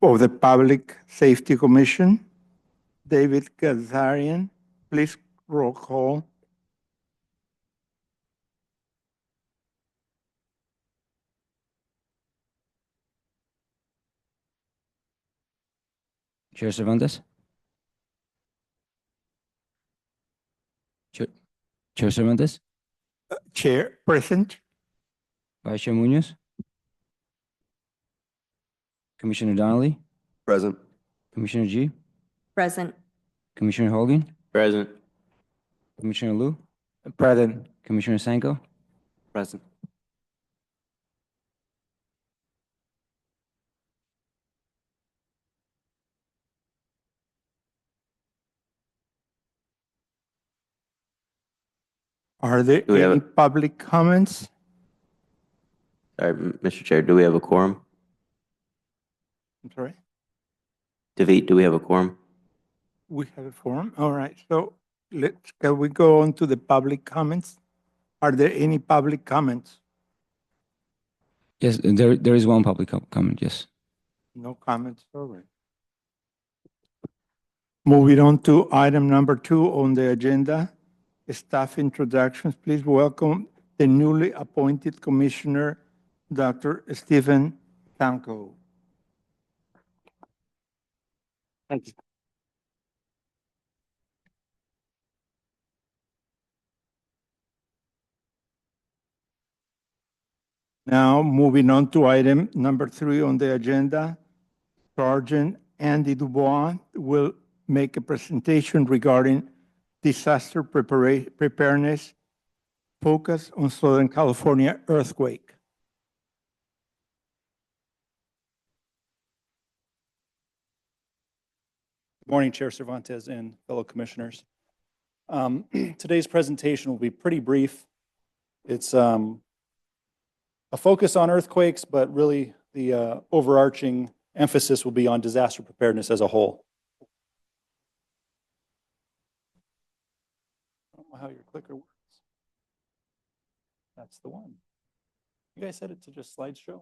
of the Public Safety Commission, David Kazarian. Please roll call. Chair Cervantes? Chair Cervantes? Chair present. Vice Chair Munoz? Commissioner Donnelly? Present. Commissioner G? Present. Commissioner Hogan? Present. Commissioner Liu? Present. Commissioner Sanko? Present. Are there Do we have any a- public comments? Sorry, Mr. Chair, do we have a quorum? I'm sorry. David, do we have a quorum? We have a forum. All right. So can we go on to the public comments? Are there any public comments? Yes, there is one public comment, yes. No comments. All right. Moving on to item number 2 on the agenda, staff introductions. Please welcome the newly appointed Commissioner, Dr. Stephen Tanco. Thank you. Now, moving on to item number 3 on the agenda, Sergeant Andy Dubois will make a presentation regarding disaster preparedness focus on Southern California earthquake. Good morning, Chair Cervantes and fellow commissioners. Today's presentation will be pretty brief. It's a focus on earthquakes, but really the overarching emphasis will be on disaster preparedness as a whole. I don't know how your clicker works. That's the one. You guys set it to just slideshow?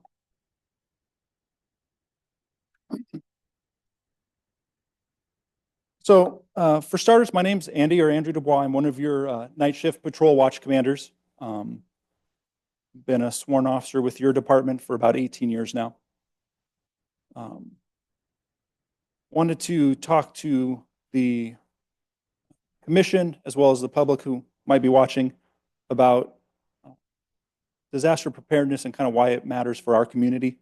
So for starters, my name's Andy or Andrew Dubois. I'm one of your night shift patrol watch commanders. Been a sworn officer with your department for about 18 years now. Wanted to talk to the commission as well as the public who might be watching about disaster preparedness and kind of why it matters for our community.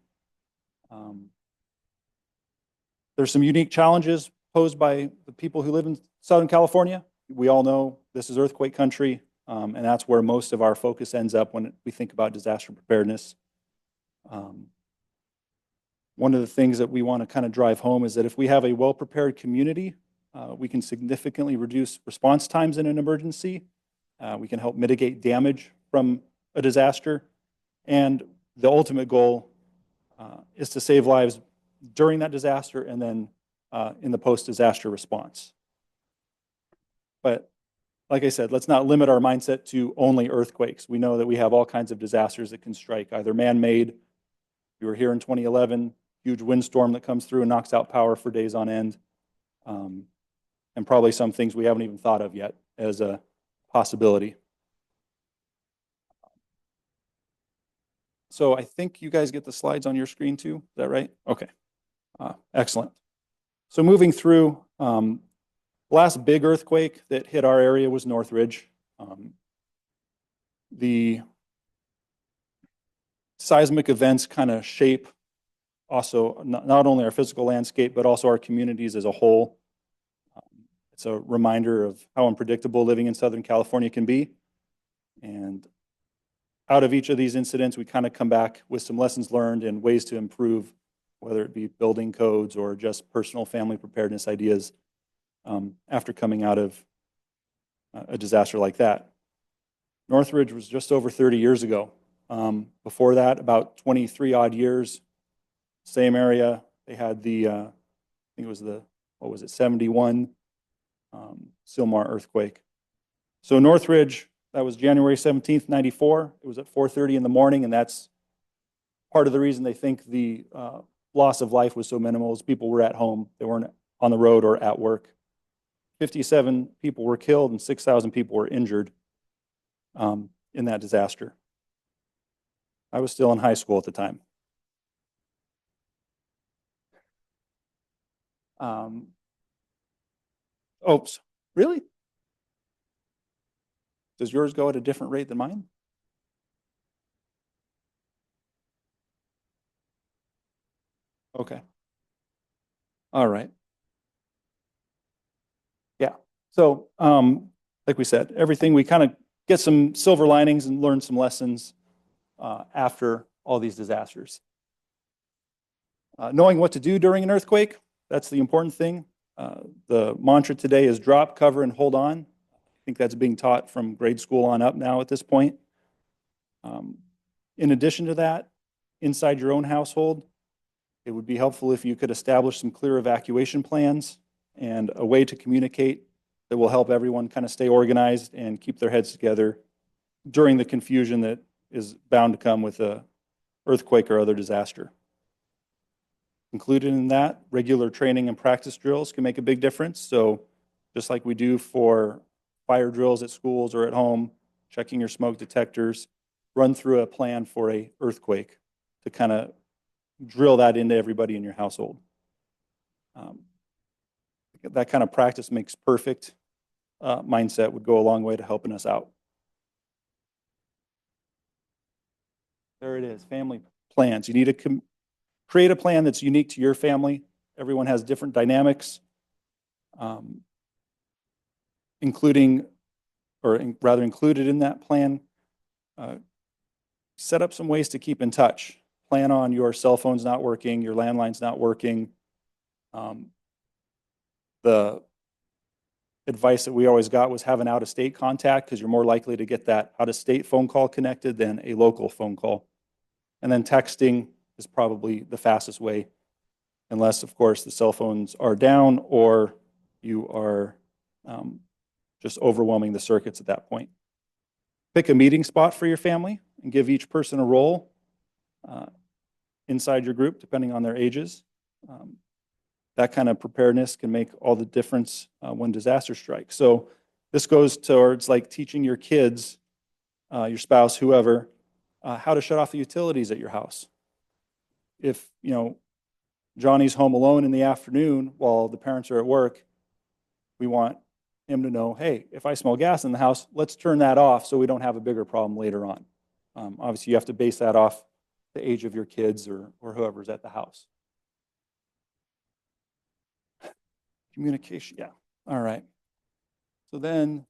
There's some unique challenges posed by the people who live in Southern California. We all know this is earthquake country, and that's where most of our focus ends up when we think about disaster preparedness. One of the things that we want to kind of drive home is that if we have a well-prepared community, we can significantly reduce response times in an emergency. We can help mitigate damage from a disaster. And the ultimate goal is to save lives during that disaster and then in the post-disaster response. But like I said, let's not limit our mindset to only earthquakes. We know that we have all kinds of disasters that can strike, either man-made. We were here in 2011, huge windstorm that comes through and knocks out power for days on end. And probably some things we haven't even thought of yet as a possibility. So I think you guys get the slides on your screen too. Is that right? Okay. Excellent. So moving through, last big earthquake that hit our area was Northridge. The seismic events kind of shape also not only our physical landscape, but also our communities as a whole. It's a reminder of how unpredictable living in Southern California can be. And out of each of these incidents, we kind of come back with some lessons learned and ways to improve, whether it be building codes or just personal family preparedness ideas after coming out of a disaster like that. Northridge was just over 30 years ago. Before that, about 23 odd years, same area. They had the, I think it was the, what was it, 71 Sylmar earthquake. So Northridge, that was January 17th, 94. It was at 4:30 in the morning, and that's part of the reason they think the loss of life was so minimal as people were at home. They weren't on the road or at work. 57 people were killed and 6,000 people were injured in that disaster. I was still in high school at the time. Oops, really? Does yours go at a different rate than mine? Okay. All right. Yeah. So, like we said, everything, we kind of get some silver linings and learn some lessons after all these disasters. Knowing what to do during an earthquake, that's the important thing. The mantra today is drop, cover, and hold on. I think that's being taught from grade school on up now at this point. In addition to that, inside your own household, it would be helpful if you could establish some clear evacuation plans and a way to communicate that will help everyone kind of stay organized and keep their heads together during the confusion that is bound to come with a earthquake or other disaster. Included in that, regular training and practice drills can make a big difference. So just like we do for fire drills at schools or at home, checking your smoke detectors, run through a plan for a earthquake to kind of drill that into everybody in your household. That kind of practice makes perfect mindset would go a long way to helping us out. There it is, family plans. You need to create a plan that's unique to your family. Everyone has different dynamics, included in that plan. Set up some ways to keep in touch. Plan on your cell phone's not working, your landline's not working. The advice that we always got was have an out-of-state contact because you're more likely to get that out-of-state phone call connected than a local phone call. And then texting is probably the fastest way, unless, of course, the cell phones are down or you are just overwhelming the circuits at that point. Pick a meeting spot for your family and give each person a role inside your group, depending on their ages. That kind of preparedness can make all the difference when disaster strikes. So this goes towards like teaching your kids, your spouse, whoever, how to shut off the utilities at your house. If, Johnny's home alone in the afternoon while the parents are at work, we want him to know, hey, if I smell gas in the house, let's turn that off so we don't have a bigger problem later on. Obviously, you have to base that off the age of your kids or whoever's at the house. Communication, yeah. All right. So then,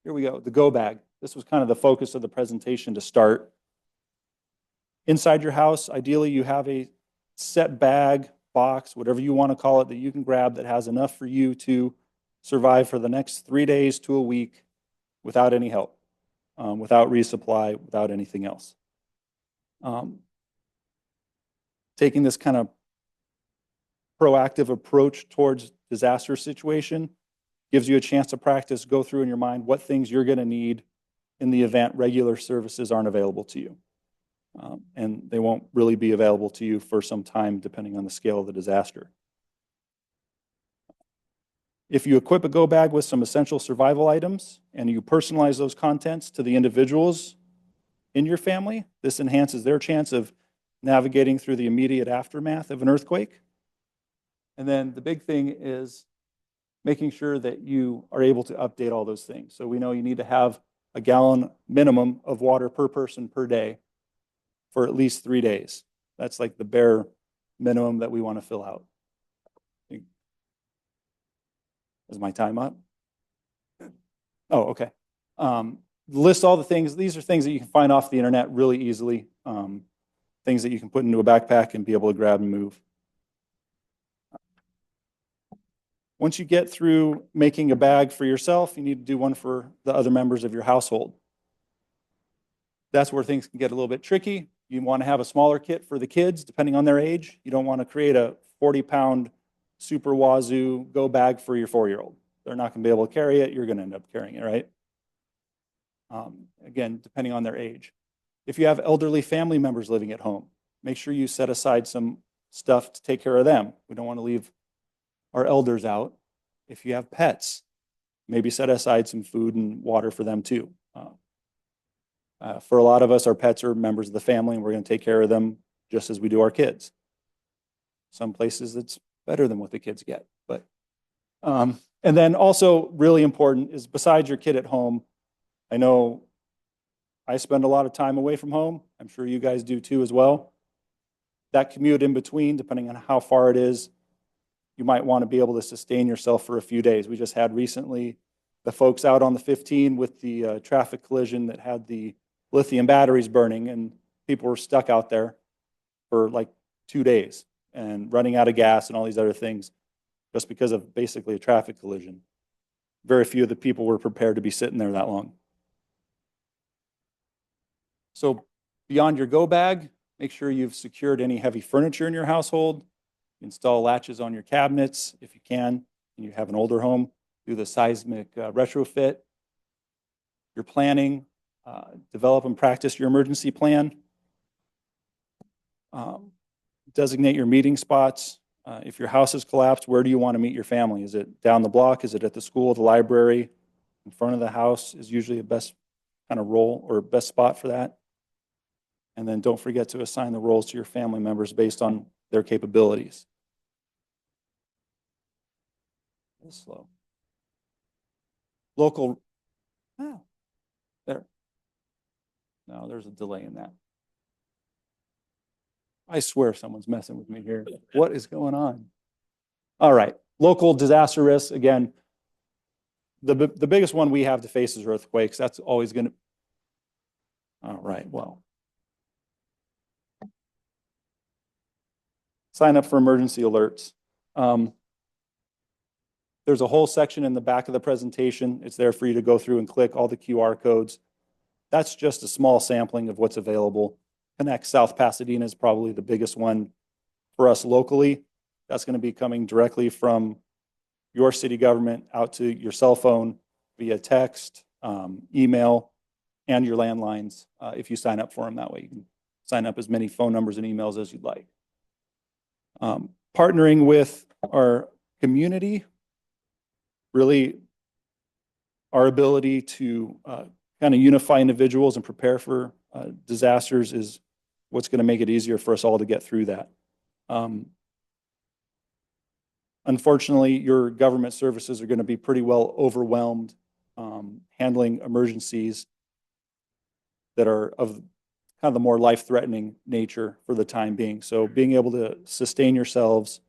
here we go, the go bag. This was kind of the focus of the presentation to start. Inside your house, ideally you have a set bag, box, whatever you want to call it, that you can grab that has enough for you to survive for the next 3 days to a week without any help, without resupply, without anything else. Taking this kind of proactive approach towards disaster situation gives you a chance to practice, go through in your mind what things you're going to need in the event regular services aren't available to you. And they won't really be available to you for some time depending on the scale of the disaster. If you equip a go bag with some essential survival items and you personalize those contents to the individuals in your family, this enhances their chance of navigating through the immediate aftermath of an earthquake. And then the big thing is making sure that you are able to update all those things. So we know you need to have a gallon minimum of water per person per day for at least 3 days. That's like the bare minimum that we want to fill out. Is my time up? Oh, okay. List all the things. These are things that you can find off the internet really easily. Things that you can put into a backpack and be able to grab and move. Once you get through making a bag for yourself, you need to do one for the other members of your household. That's where things can get a little bit tricky. You want to have a smaller kit for the kids, depending on their age. You don't want to create a 40-pound super wazoo go bag for your 4-year-old. They're not going to be able to carry it. You're going to end up carrying it, right? Again, depending on their age. If you have elderly family members living at home, make sure you set aside some stuff to take care of them. We don't want to leave our elders out. If you have pets, maybe set aside some food and water for them too. For a lot of us, our pets are members of the family, and we're going to take care of them just as we do our kids. Some places it's better than what the kids get, but and then also really important is, besides your kid at home, I know I spend a lot of time away from home. I'm sure you guys do too as well. That commute in between, depending on how far it is, you might want to be able to sustain yourself for a few days. We just had recently the folks out on the 15 with the traffic collision that had the lithium batteries burning, and people were stuck out there for like 2 days and running out of gas and all these other things just because of basically a traffic collision. Very few of the people were prepared to be sitting there that long. So beyond your go bag, make sure you've secured any heavy furniture in your household. Install latches on your cabinets if you can, and you have an older home. Do the seismic retrofit. You're planning, develop and practice your emergency plan. Designate your meeting spots. If your house has collapsed, where do you want to meet your family? Is it down the block? Is it at the school, the library? In front of the house is usually the best kind of role or best spot for that. And then don't forget to assign the roles to your family members based on their capabilities. Slow. Local, there. No, there's a delay in that. I swear someone's messing with me here. What is going on? All right, local disaster risks. Again, the biggest one we have to face is earthquakes. That's always going to, all right, well. Sign up for emergency alerts. There's a whole section in the back of the presentation. It's there for you to go through and click all the QR codes. That's just a small sampling of what's available. Connect South Pasadena is probably the biggest one for us locally. That's going to be coming directly from your city government out to your cell phone via text, email, and your landlines if you sign up for them that way. You can sign up as many phone numbers and emails as you'd like. Partnering with our community, really our ability to kind of unify individuals and prepare for disasters is what's going to make it easier for us all to get through that. Unfortunately, your government services are going to be pretty well overwhelmed handling emergencies that are of kind of the more life-threatening nature for the time being. So being able to sustain yourselves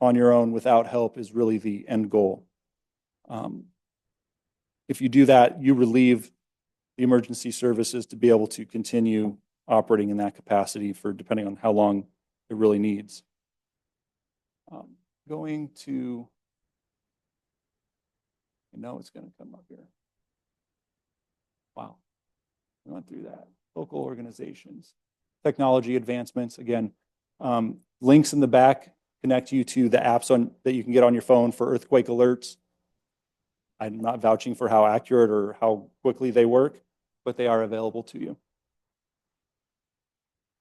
on your own without help is really the end goal. If you do that, you relieve the emergency services to be able to continue operating in that capacity for depending on how long it really needs. Going to, I know it's going to come up here. Wow, we went through that. Local organizations, technology advancements. Again, links in the back connect you to the apps that you can get on your phone for earthquake alerts. I'm not vouching for how accurate or how quickly they work, but they are available to you.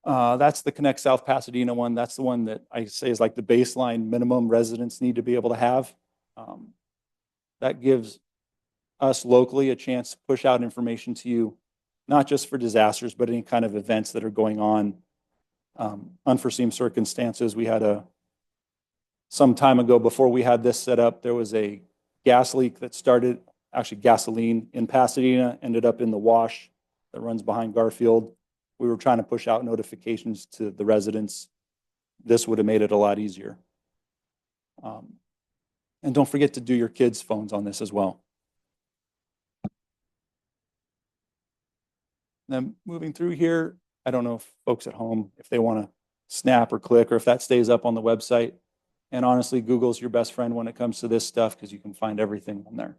That's the Connect South Pasadena one. That's the one that I say is like the baseline minimum residents need to be able to have. That gives us locally a chance to push out information to you, not just for disasters, but any kind of events that are going on, unforeseen circumstances. We had some time ago before we had this set up, there was a gas leak that started, actually gasoline in Pasadena, ended up in the wash that runs behind Garfield. We were trying to push out notifications to the residents. This would have made it a lot easier. And don't forget to do your kids' phones on this as well. Then moving through here, I don't know if folks at home, if they want to snap or click or if that stays up on the website. And honestly, Google's your best friend when it comes to this stuff because you can find everything on there.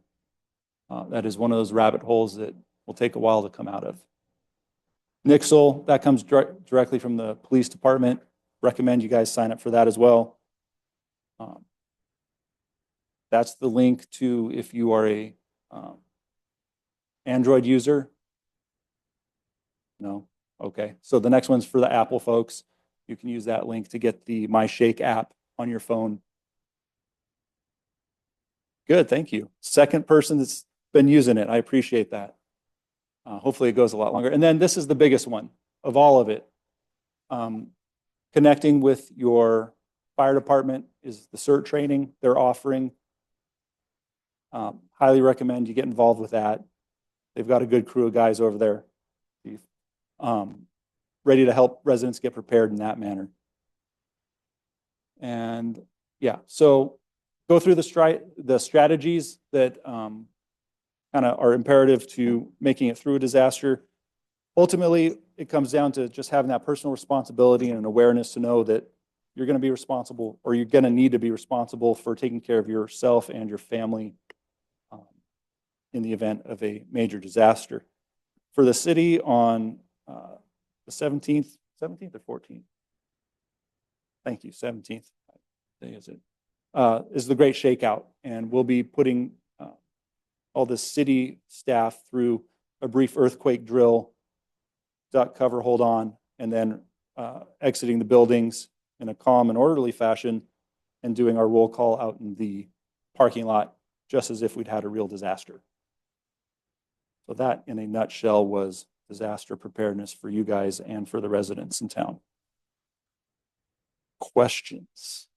That is one of those rabbit holes that will take a while to come out of. Nixle, that comes directly from the police department. Recommend you guys sign up for that as well. That's the link to if you are a Android user. No? Okay. So the next one's for the Apple folks. you can use that link to get the My Shake app on your phone. Good, thank you. Second person that's been using it. I appreciate that. Hopefully it goes a lot longer. And then this is the biggest one of all of it. Connecting with your fire department is the CERT training they're offering. Highly recommend you get involved with that. They've got a good crew of guys over there, ready to help residents get prepared in that manner. And yeah, so go through the strategies that kind of are imperative to making it through a disaster. Ultimately, it comes down to just having that personal responsibility and an awareness to know that you're going to be responsible, or you're going to need to be responsible for taking care of yourself and your family in the event of a major disaster. For the city on the 17th or 14th? Thank you, 17th. Day is it? Is the Great Shakeout, and we'll be putting all the city staff through a brief earthquake drill, duck, cover, hold on, and then exiting the buildings in a calm and orderly fashion and doing our roll call out in the parking lot, just as if we'd had a real disaster. So that, in a nutshell, was disaster preparedness for you guys and for the residents in town. Questions?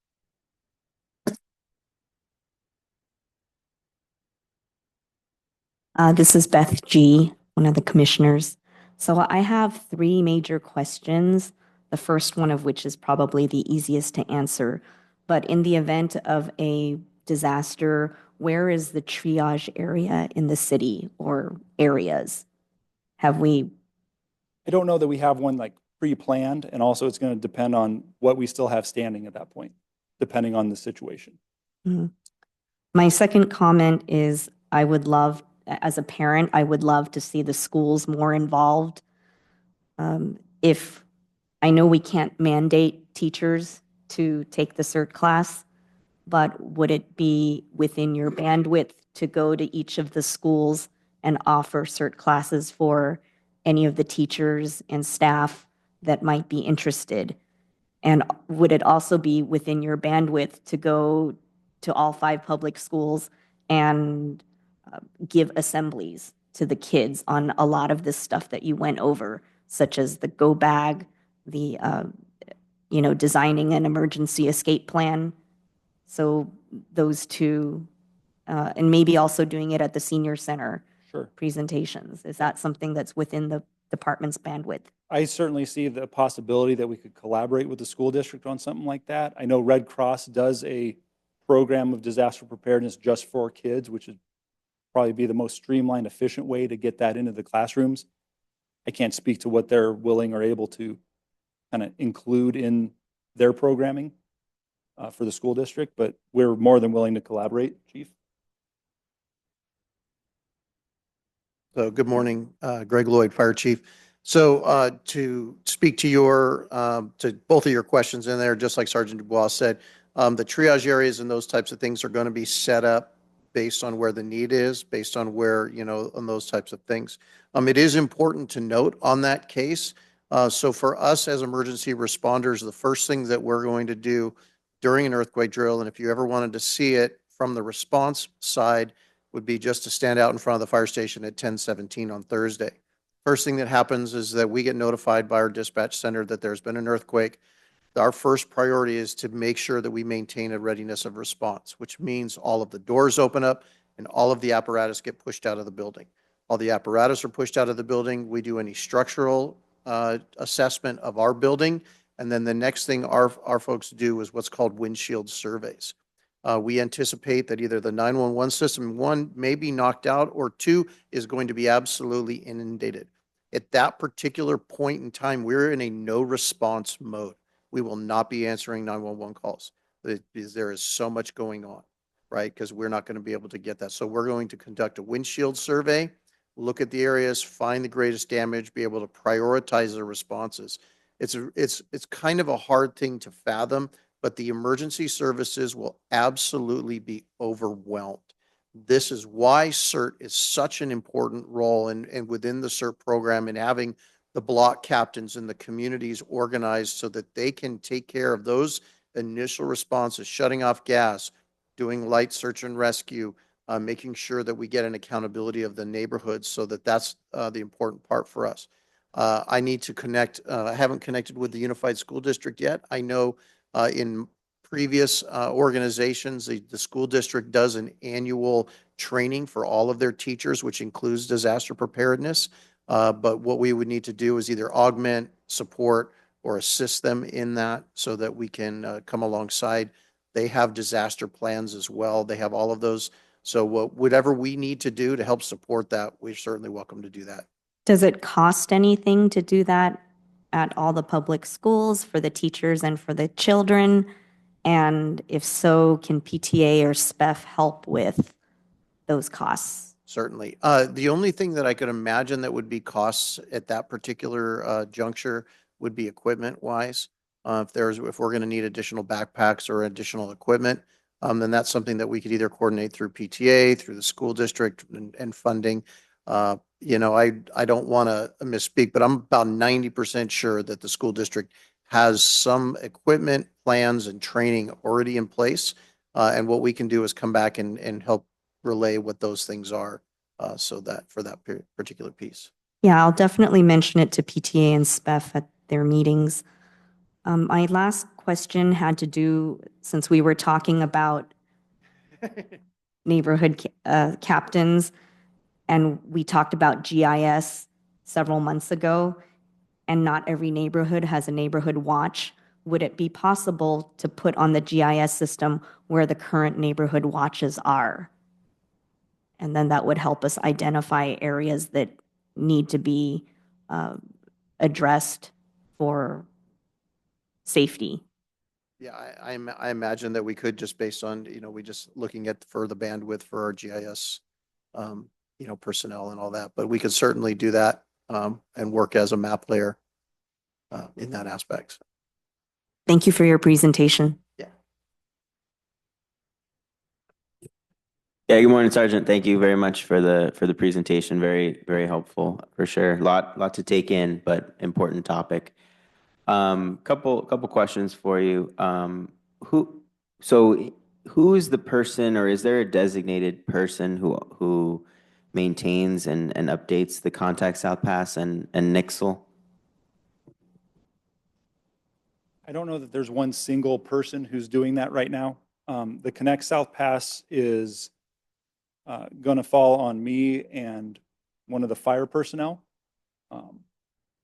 This is Beth G., one of the commissioners. So I have three major questions, the first one of which is probably the easiest to answer. But in the event of a disaster, where is the triage area in the city or areas? Have we? I don't know that we have one like pre-planned, and also it's going to depend on what we still have standing at that point, depending on the situation. Mm-hmm. My second comment is I would love, as a parent, I would love to see the schools more involved. If I know we can't mandate teachers to take the CERT class, but would it be within your bandwidth to go to each of the schools and offer CERT classes for any of the teachers and staff that might be interested? And would it also be within your bandwidth to go to all 5 public schools and give assemblies to the kids on a lot of this stuff that you went over, such as the go bag, the designing an emergency escape plan? So those two, and maybe also doing it at the senior center. Sure. Presentations. Is that something that's within the department's bandwidth? I certainly see the possibility that we could collaborate with the school district on something like that. I know Red Cross does a program of disaster preparedness just for kids, which would probably be the most streamlined, efficient way to get that into the classrooms. I can't speak to what they're willing or able to kind of include in their programming for the school district, but we're more than willing to collaborate, Chief. So good morning, Greg Lloyd, Fire Chief. So to speak to both of your questions in there, just like Sergeant Dubois said, the triage areas and those types of things are going to be set up based on where the need is, based on where, on those types of things. It is important to note on that case. So for us as emergency responders, the first thing that we're going to do during an earthquake drill, and if you ever wanted to see it from the response side, would be just to stand out in front of the fire station at 10:17 on Thursday. First thing that happens is that we get notified by our dispatch center that there's been an earthquake. Our first priority is to make sure that we maintain a readiness of response, which means all of the doors open up and all of the apparatus get pushed out of the building. All the apparatus are pushed out of the building. We do any structural assessment of our building. And then the next thing our folks do is what's called windshield surveys. We anticipate that either the 911 system, 1, may be knocked out, or 2, is going to be absolutely inundated. At that particular point in time, we're in a no response mode. We will not be answering 911 calls because there is so much going on, right? Because we're not going to be able to get that. So we're going to conduct a windshield survey, look at the areas, find the greatest damage, be able to prioritize the responses. It's kind of a hard thing to fathom, but the emergency services will absolutely be overwhelmed. This is why CERT is such an important role and within the CERT program, and having the block captains in the communities organized so that they can take care of those initial responses, shutting off gas, doing light search and rescue, making sure that we get an accountability of the neighborhoods, so that that's the important part for us. I need to connect, I haven't connected with the Unified School District yet. I know in previous organizations, the school district does an annual training for all of their teachers, which includes disaster preparedness. But what we would need to do is either augment, support, or assist them in that so that we can come alongside. They have disaster plans as well. They have all of those. So whatever we need to do to help support that, we're certainly welcome to do that. Does it cost anything to do that at all the public schools for the teachers and for the children? And if so, can PTA or SPEF help with those costs? Certainly. The only thing that I could imagine that would be costs at that particular juncture would be equipment wise. If we're going to need additional backpacks or additional equipment, then that's something that we could either coordinate through PTA, through the school district, and funding. I don't want to misspeak, but I'm about 90% sure that the school district has some equipment plans and training already in place. And what we can do is come back and help relay what those things are, so that for that particular piece. Yeah, I'll definitely mention it to PTA and SPEF at their meetings. My last question had to do, since we were talking about neighborhood captains, and we talked about GIS several months ago, and not every neighborhood has a neighborhood watch. Would it be possible to put on the GIS system where the current neighborhood watches are? And then that would help us identify areas that need to be addressed for safety. Yeah, I imagine that we could, just based on, we just looking at for the bandwidth for our GIS, personnel and all that, but we could certainly do that and work as a map layer in that aspect. Thank you for your presentation. Yeah, good morning, Sergeant. Thank you very much for the presentation. Very, very helpful for sure. Lot to take in, but important topic. Couple questions for you. Who is the person, or is there a designated person who maintains and updates the Contact South Pass and Nixle? I don't know that there's one single person who's doing that right now. The Connect South Pass is going to fall on me and one of the fire personnel.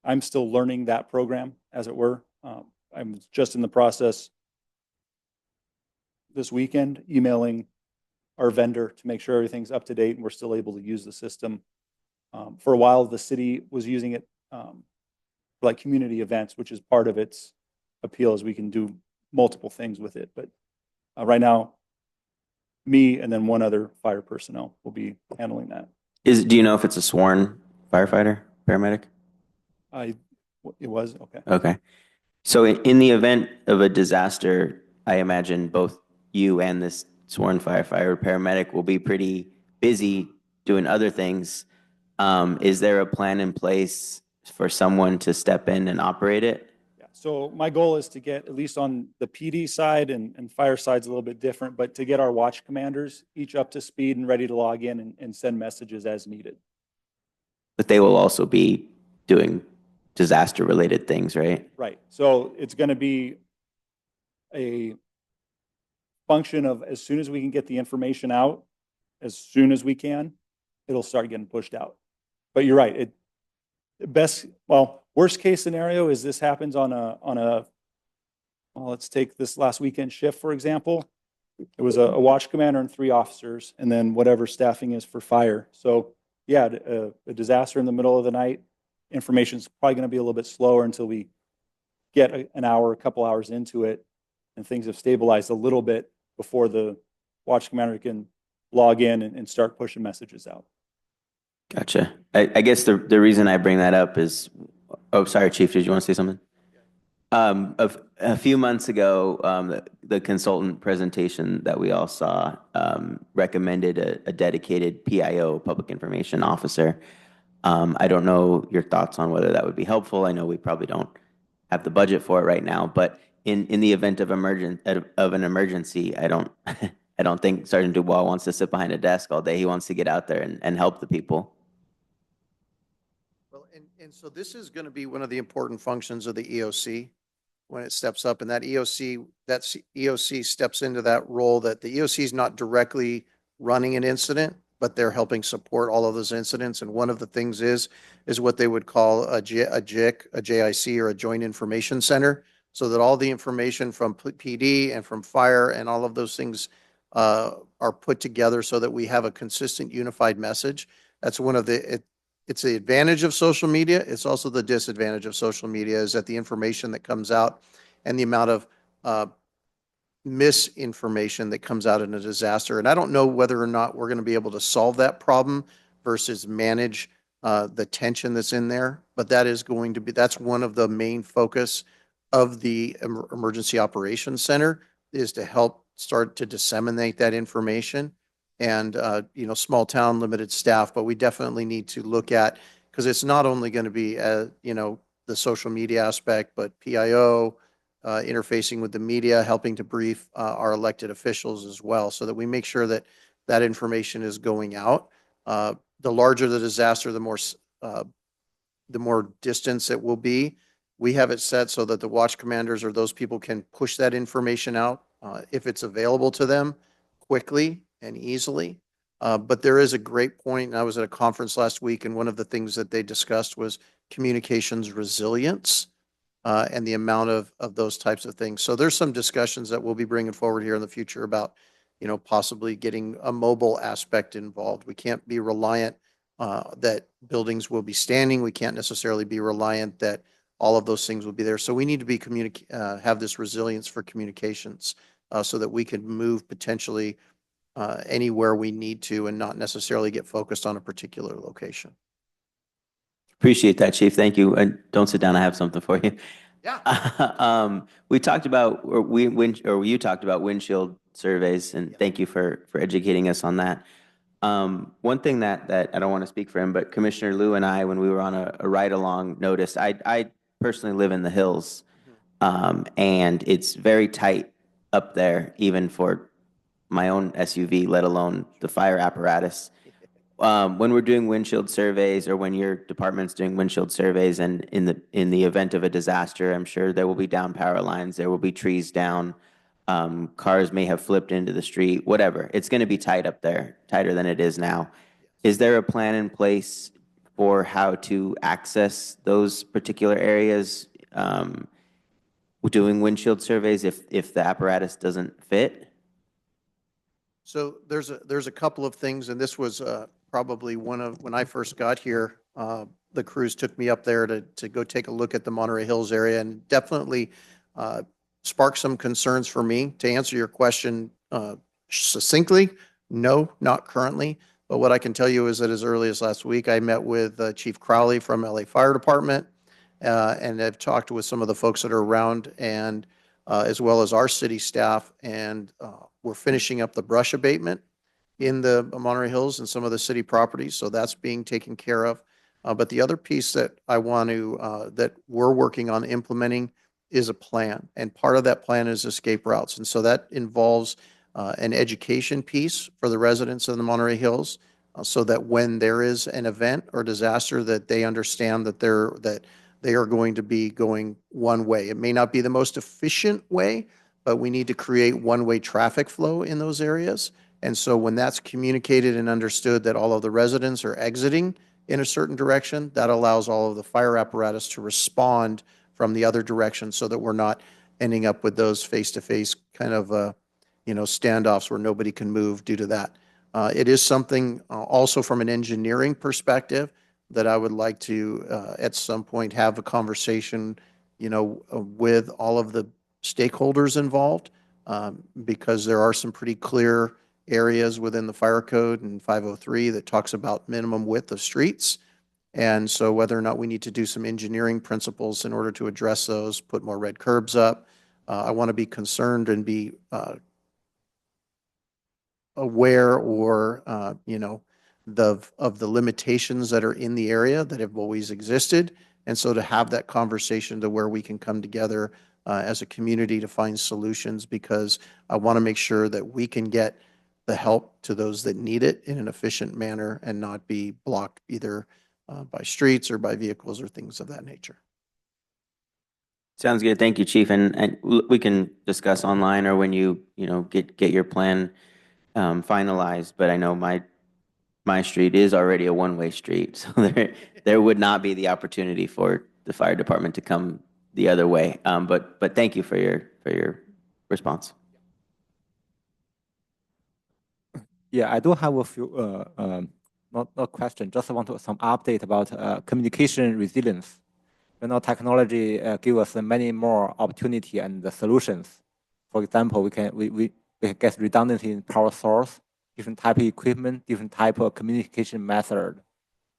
I'm still learning that program, as it were. I'm just in the process this weekend emailing our vendor to make sure everything's up to date and we're still able to use the system. For a while, the city was using it for like community events, which is part of its appeal, is we can do multiple things with it. But right now, me and then one other fire personnel will be handling that. Do you know if it's a sworn firefighter, paramedic? It was, okay. Okay. So in the event of a disaster, I imagine both you and this sworn firefighter paramedic will be pretty busy doing other things. Is there a plan in place for someone to step in and operate it? Yeah. So my goal is to get, at least on the PD side, and fire side's a little bit different, but to get our watch commanders each up to speed and ready to log in and send messages as needed. But they will also be doing disaster-related things, right? Right. So it's going to be a function of, as soon as we can get the information out, as soon as we can, it'll start getting pushed out. But you're right. Worst case scenario is this happens on a, well, let's take this last weekend shift, for example. It was a watch commander and 3 officers, and then whatever staffing is for fire. So yeah, a disaster in the middle of the night, information's probably going to be a little bit slower until we get an hour, a couple hours into it, and things have stabilized a little bit before the watch commander can log in and start pushing messages out. Gotcha. I guess the reason I bring that up is, oh, sorry, Chief, did you want to say something? A few months ago, the consultant presentation that we all saw recommended a dedicated PIO, public information officer. I don't know your thoughts on whether that would be helpful. I know we probably don't have the budget for it right now, but in the event of an emergency, I don't I don't think Sergeant Dubois wants to sit behind a desk all day. He wants to get out there and help the people. Well, and so this is going to be one of the important functions of the EOC when it steps up, and that EOC steps into that role that the EOC is not directly running an incident, but they're helping support all of those incidents. And one of the things is what they would call a JIC, a JIC, or a Joint Information Center, so that all the information from PD and from fire and all of those things are put together so that we have a consistent, unified message. That's one of it's the advantage of social media. It's also the disadvantage of social media is that the information that comes out and the amount of misinformation that comes out in a disaster. And I don't know whether or not we're going to be able to solve that problem versus manage the tension that's in there. But that is going to be, that's one of the main focus of the Emergency Operations Center is to help start to disseminate that information. And, small town, limited staff, but we definitely need to look at, because it's not only going to be, the social media aspect, but PIO, interfacing with the media, helping to brief our elected officials as well, so that we make sure that that information is going out. The larger the disaster, the more distance it will be. We have it set so that the watch commanders or those people can push that information out if it's available to them quickly and easily. But there is a great point, and I was at a conference last week, and one of the things that they discussed was communications resilience and the amount of those types of things. So there's some discussions that we'll be bringing forward here in the future about, possibly getting a mobile aspect involved. We can't be reliant that buildings will be standing. We can't necessarily be reliant that all of those things will be there. So we need to be have this resilience for communications so that we can move potentially anywhere we need to and not necessarily get focused on a particular location. Appreciate that, Chief. Thank you. And don't sit down. I have something for you. Yeah. We talked about, you talked about windshield surveys, and thank you for educating us on that. One thing that I don't want to speak for him, but Commissioner Liu and I, when we were on a ride-along, noticed, I personally live in the hills, and it's very tight up there, even for my own SUV, let alone the fire apparatus. When we're doing windshield surveys, or when your department's doing windshield surveys, and in the event of a disaster, I'm sure there will be down power lines, there will be trees down, cars may have flipped into the street, whatever. It's going to be tight up there, tighter than it is now. Is there a plan in place for how to access those particular areas, doing windshield surveys if the apparatus doesn't fit? So there's a couple of things, and this was probably one of, when I first got here, the crews took me up there to go take a look at the Monterey Hills area, and definitely sparked some concerns for me. To answer your question succinctly, no, not currently. But what I can tell you is that as early as last week, I met with Chief Crowley from LA Fire Department, and I've talked with some of the folks that are around, and as well as our city staff, and we're finishing up the brush abatement in the Monterey Hills and some of the city properties, so that's being taken care of. But the other piece that I want to, that we're working on implementing is a plan, and part of that plan is escape routes. And so that involves an education piece for the residents of the Monterey Hills, so that when there is an event or disaster, that they understand that they are going to be going one way. It may not be the most efficient way, but we need to create one-way traffic flow in those areas. And so when that's communicated and understood that all of the residents are exiting in a certain direction, that allows all of the fire apparatus to respond from the other direction, so that we're not ending up with those face-to-face kind of, standoffs where nobody can move due to that. It is something also from an engineering perspective that I would like to, at some point, have a conversation, with all of the stakeholders involved, because there are some pretty clear areas within the fire code and 503 that talks about minimum width of streets. And so whether or not we need to do some engineering principles in order to address those, put more red curbs up, I want to be concerned and be aware, or, of the limitations that are in the area that have always existed. And so to have that conversation to where we can come together as a community to find solutions, because I want to make sure that we can get the help to those that need it in an efficient manner and not be blocked either by streets or by vehicles or things of that nature. Sounds good. Thank you, Chief. And we can discuss online or when you know, get your plan finalized. But I know my street is already a one-way street, so there would not be the opportunity for the fire department to come the other way. But thank you for your response. Yeah, I do have a few, not a question, just want to, some update about communication resilience. You know, technology give us many more opportunity and the solutions. For example, we can get redundancy in power source, different type of equipment, different type of communication method.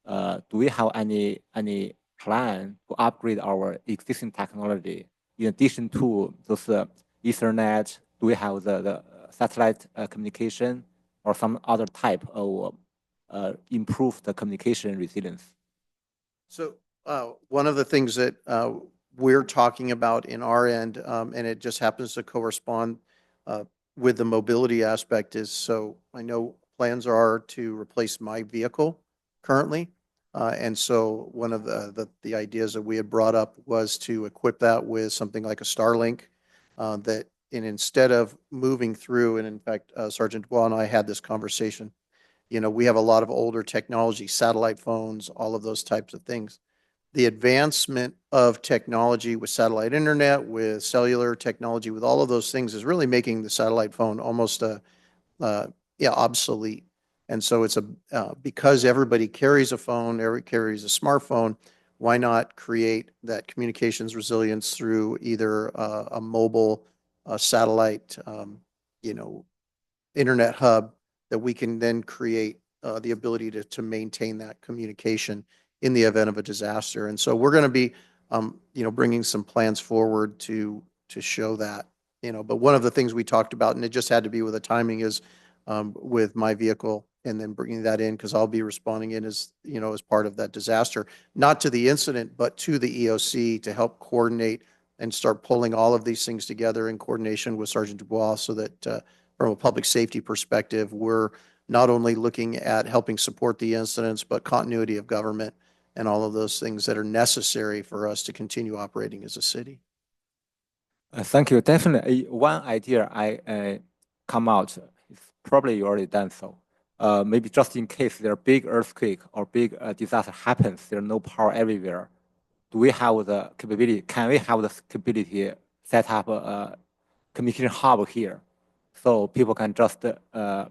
Do we have any plan to upgrade our existing technology in addition to those Ethernet? Do we have the satellite communication or some other type of improve the communication resilience? So one of the things that we're talking about in our end, and it just happens to correspond with the mobility aspect, is so I know plans are to replace my vehicle currently. And so one of the ideas that we had brought up was to equip that with something like a Starlink that, and instead of moving through, and in fact, Sergeant Dubois and I had this conversation, you know, we have a lot of older technology, satellite phones, all of those types of things. The advancement of technology with satellite internet, with cellular technology, with all of those things is really making the satellite phone almost obsolete. And so it's because everybody carries a phone, everybody carries a smartphone, why not create that communications resilience through either a mobile satellite, you know, internet hub that we can then create the ability to maintain that communication in the event of a disaster. And so we're going to be, you know, bringing some plans forward to show that, you know, but one of the things we talked about, and it just had to be with the timing, is with my vehicle and then bringing that in, because I'll be responding in as, you know, as part of that disaster, not to the incident, but to the EOC to help coordinate and start pulling all of these things together in coordination with Sergeant Dubois so that from a public safety perspective, we're not only looking at helping support the incidents, but continuity of government and all of those things that are necessary for us to continue operating as a city. Thank you. Definitely, one idea I come out is probably you already done so. Maybe just in case there are big earthquake or big disaster happens, there's no power everywhere. Do we have the capability? Can we have the capability set up a communication hub here, so people can just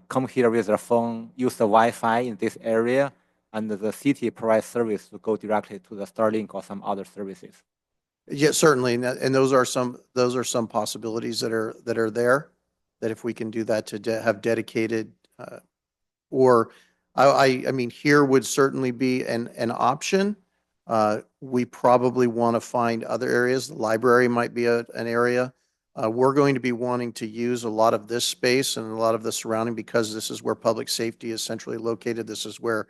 come here with their phone, use the Wi-Fi in this area, and the city provides service to go directly to the Starlink or some other services? Yeah, certainly, and those are some possibilities that are there, that if we can do that to have dedicated, or I mean, here would certainly be an option. We probably want to find other areas. The library might be an area. We're going to be wanting to use a lot of this space and a lot of the surrounding, because this is where public safety is centrally located. This is where,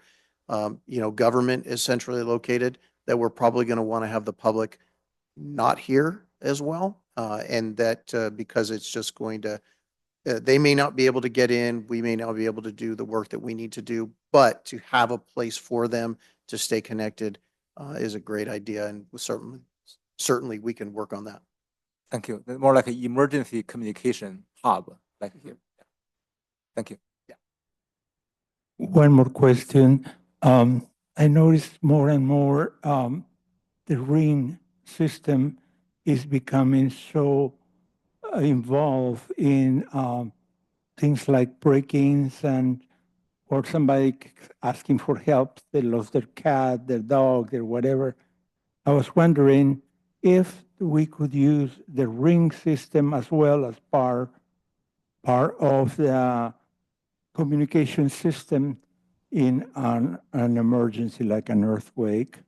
you know, government is centrally located, that we're probably going to want to have the public not here as well. And that because it's just going to, they may not be able to get in, we may not be able to do the work that we need to do, but to have a place for them to stay connected is a great idea. And certainly we can work on that. Thank you. More like an emergency communication hub, like here. Thank you. One more question. I noticed more and more the ring system is becoming so involved in things like break-ins and or somebody asking for help. They lost their cat, their dog, their whatever. I was wondering if we could use the ring system as well as part of the communication system in an emergency like an earthquake.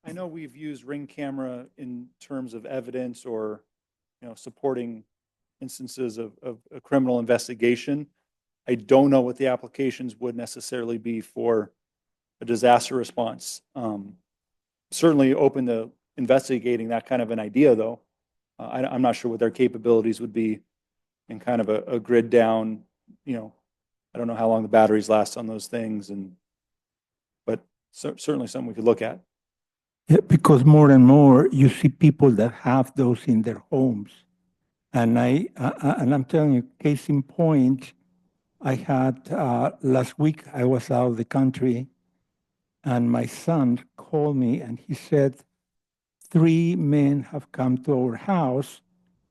I know we've used Ring camera in terms of evidence or, you know, supporting instances of a criminal investigation. I don't know what the applications would necessarily be for a disaster response. Certainly open to investigating that kind of an idea, though. I'm not sure what their capabilities would be in kind of a grid down, I don't know how long the batteries last on those things, but certainly something we could look at. Yeah, because more and more you see people that have those in their homes, and I'm telling you, case in point, I had last week I was out of the country, and my son called me and he said 3 men have come to our house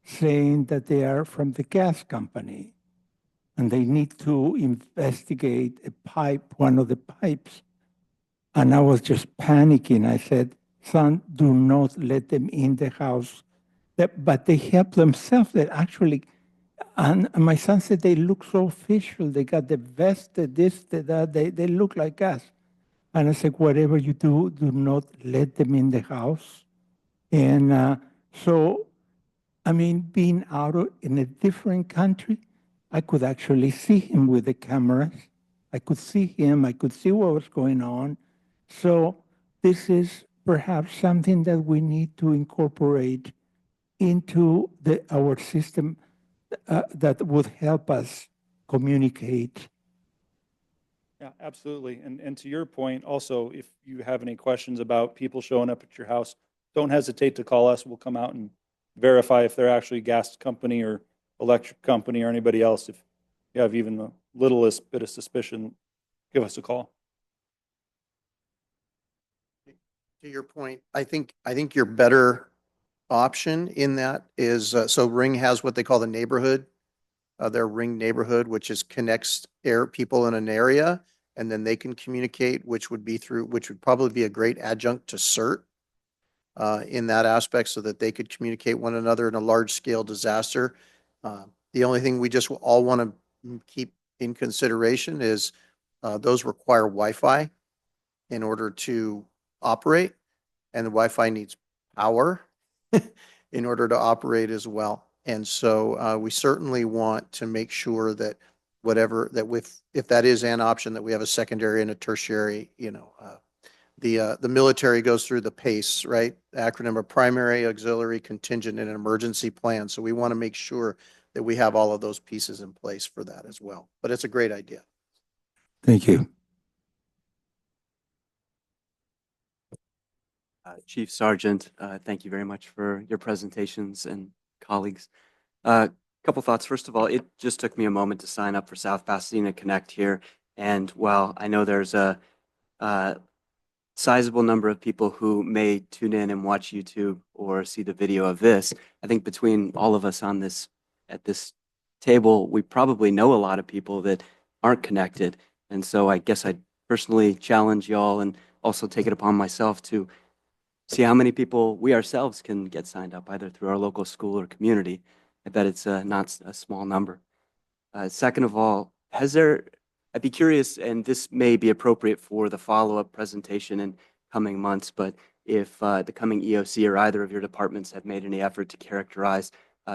saying that they are from the gas company and they need to investigate a pipe, one of the pipes. And I was just panicking. I said, son, do not let them in the house. But they help themselves. They actually, and my son said they look so official. They got the vest, the this, the that. They look like us. And I said, whatever you do, do not let them in the house. And so, I mean, being in a different country, I could actually see him with the cameras. I could see him. I could see what was going on. So this is perhaps something that we need to incorporate into our system that would help us communicate. Yeah, absolutely. And to your point, also, if you have any questions about people showing up at your house, don't hesitate to call us. We'll come out and verify if they're actually gas company or electric company or anybody else. If you have even the littlest bit of suspicion, give us a call. To your point, I think your better option in that is, so Ring has what they call the neighborhood, their Ring neighborhood, which connects people in an area, and then they can communicate, which would probably be a great adjunct to CERT in that aspect, so that they could communicate one another in a large scale disaster. The only thing we just all want to keep in consideration is those require Wi-Fi in order to operate, and the Wi-Fi needs power in order to operate as well. And so we certainly want to make sure that if that is an option, that we have a secondary and a tertiary, the military goes through the PACE, right? The acronym of primary, auxiliary, contingent, and emergency plan. So we want to make sure that we have all of those pieces in place for that as well. But it's a great idea. Thank you. Chief Sergeant, thank you very much for your presentations and colleagues. A couple thoughts. First of all, it just took me a moment to sign up for South Pasadena Connect here. And while I know there's a sizable number of people who may tune in and watch YouTube or see the video of this, I think between all of us at this table, we probably know a lot of people that aren't connected. And so I guess I'd personally challenge y'all and also take it upon myself to see how many people we ourselves can get signed up, either through our local school or community. I bet it's not a small number. Second of all, I'd be curious, and this may be appropriate for the follow-up presentation in coming months, but if the coming EOC or either of your departments have made any effort to characterize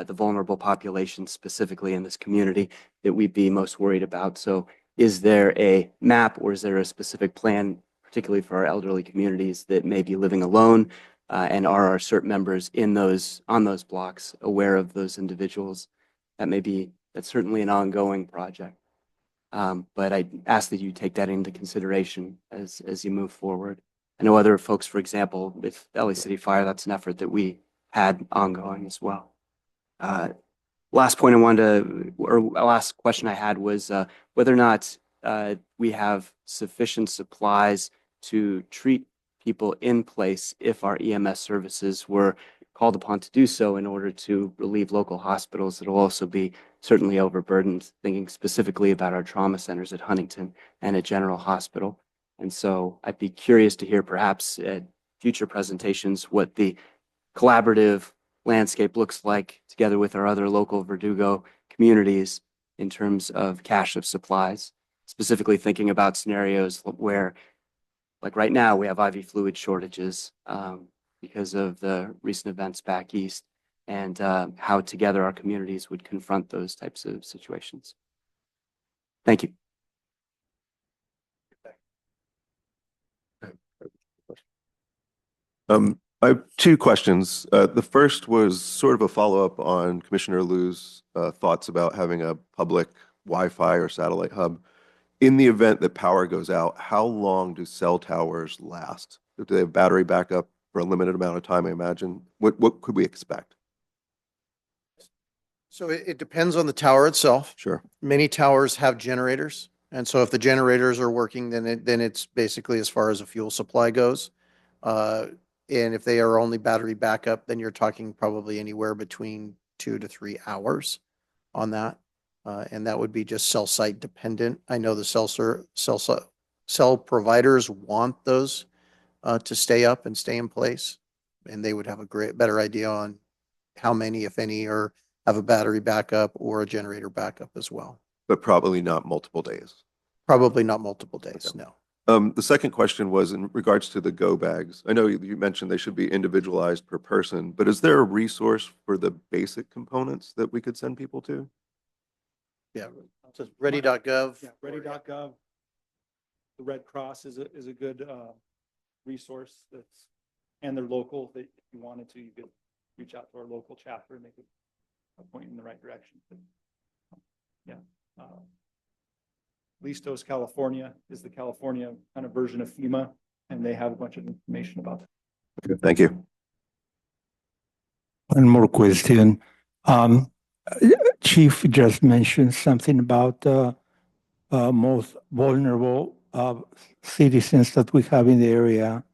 the vulnerable population specifically in this community that we'd be most worried about. So is there a map or is there a specific plan, particularly for our elderly communities that may be living alone, and are our CERT members on those blocks aware of those individuals? That's certainly an ongoing project. But I ask that you take that into consideration as you move forward. I know other folks, for example, with LA City Fire, that's an effort that we had ongoing as well. Last question I had was whether or not we have sufficient supplies to treat people in place if our EMS services were called upon to do so in order to relieve local hospitals that will also be certainly overburdened, thinking specifically about our trauma centers at Huntington and at General Hospital. And so I'd be curious to hear perhaps at future presentations what the collaborative landscape looks like together with our other local Verdugo communities in terms of cache of supplies, specifically thinking about scenarios where, like right now, we have IV fluid shortages because of the recent events back east. and how together our communities would confront those types of situations. Thank you. I have two questions. The first was sort of a follow-up on Commissioner Liu's thoughts about having a public Wi-Fi or satellite hub. In the event that power goes out, how long do cell towers last? Do they have battery backup for a limited amount of time, I imagine? What could we expect? So it depends on the tower itself. Sure. Many towers have generators. And so if the generators are working, then it's basically as far as a fuel supply goes. And if they are only battery backup, then you're talking probably anywhere between 2 to 3 hours on that. And that would be just cell site dependent. I know the cell providers want those to stay up and stay in place. And they would have a better idea on how many, if any, are have a battery backup or a generator backup as well. But probably not multiple days. Probably not multiple days, Okay. no. The second question was in regards to the go bags. I know you mentioned they should be individualized per person, but is there a resource for the basic components that we could send people to? Yeah, so ready.gov. Yeah, ready.gov. The Red Cross is a good resource and they're local. That if you wanted to, you could reach out to our local chapter and they could point in the right direction. But, yeah. Listos, California is the California kind of version of FEMA, and they have a bunch of information about it. Okay, thank you. One more question. Chief just mentioned something about most vulnerable citizens that we have in the area.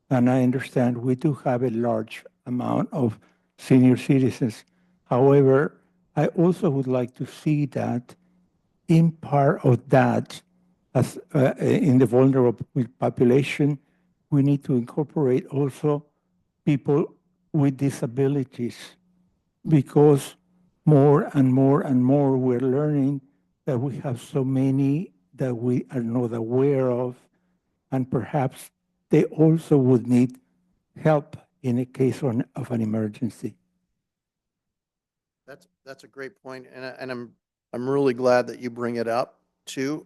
And I understand we do have a large amount of senior citizens. However, I also would like to see that in part of that, as in the vulnerable population, we need to incorporate also people with disabilities, because more and more and more we're learning that we have so many that we are not aware of, and perhaps they also would need help in a case of an emergency. That's a great point, and I'm really glad that you bring it up too,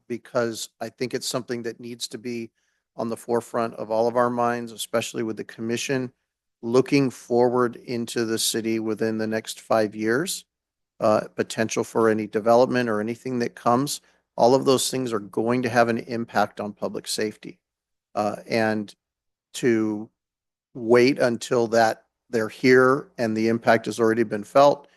because I think it's something that needs to be on the forefront of all of our minds, especially with the commission looking forward into the city within the next 5 years, potential for any development or anything that comes. All of those things are going to have an impact on public safety, and to wait until that they're here and the impact has already been felt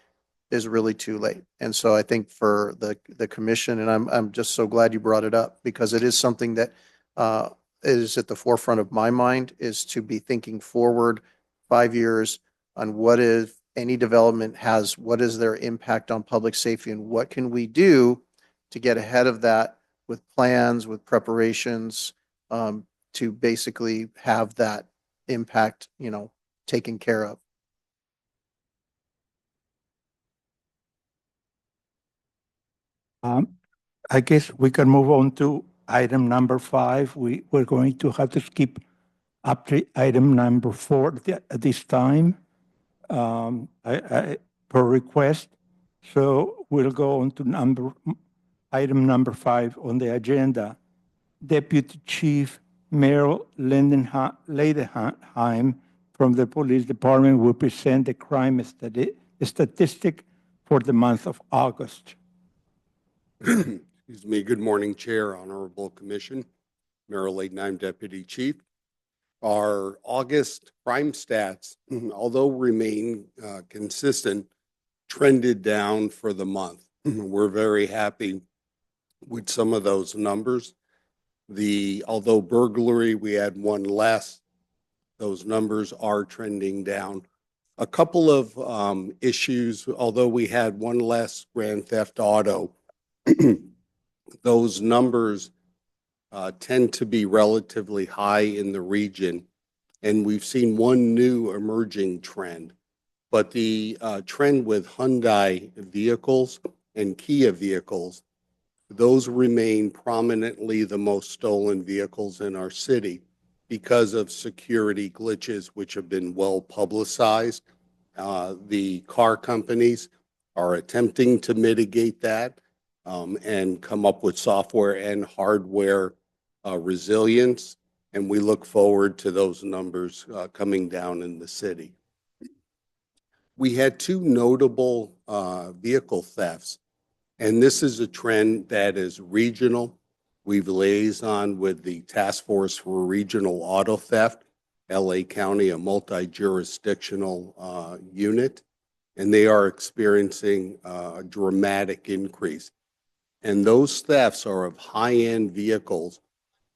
is really too late. And so I think for the commission, and I'm just so glad you brought it up, because it is something that is at the forefront of my mind, is to be thinking forward 5 years on what if any development has, what is their impact on public safety, and what can we do to get ahead of that with plans, with preparations, to basically have that impact, taken care of. I guess we can move on to item number 5. We're going to have to skip up to item number 4 at this time, per request. So we'll go on to item number 5 on the agenda. Deputy Chief Merrill Leidenheim from the Police Department will present the crime statistic for the month of August. Excuse me. Good morning, Chair, Honorable Commission. Merrill Leidenheim, Deputy Chief. Our August crime stats, although remain consistent, trended down for the month. We're very happy with some of those numbers. Although burglary, we had one less, those numbers are trending down. A couple of issues, although we had one less grand theft auto, those numbers tend to be relatively high in the region, and we've seen one new emerging trend. But the trend with Hyundai vehicles and Kia vehicles, those remain prominently the most stolen vehicles in our city because of security glitches, which have been well publicized. The car companies are attempting to mitigate that and come up with software and hardware resilience. And we look forward to those numbers coming down in the city. We had two notable vehicle thefts, and this is a trend that is regional. We've liaisoned with the Task Force for Regional Auto Theft, LA County, a multi-jurisdictional unit, and they are experiencing a dramatic increase. And those thefts are of high-end vehicles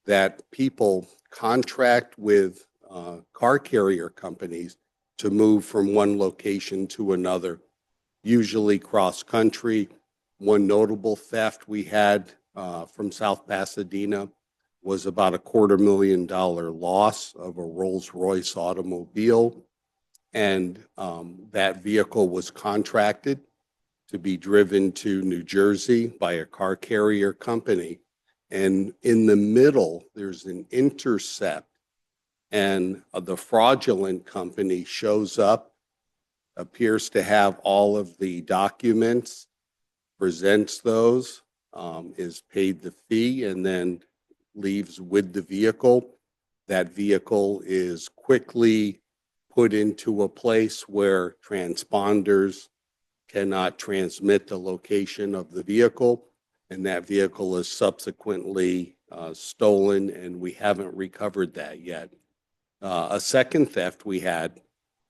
that people contract with car carrier companies to move from one location to another, usually cross-country. One notable theft we had from South Pasadena was about a $250,000 loss of a Rolls-Royce automobile. And that vehicle was contracted to be driven to New Jersey by a car carrier company. And in the middle, there's an intercept, and the fraudulent company shows up, appears to have all of the documents, presents those, is paid the fee, and then leaves with the vehicle. That vehicle is quickly put into a place where transponders cannot transmit the location of the vehicle, and that vehicle is subsequently stolen, and we haven't recovered that yet. A second theft we had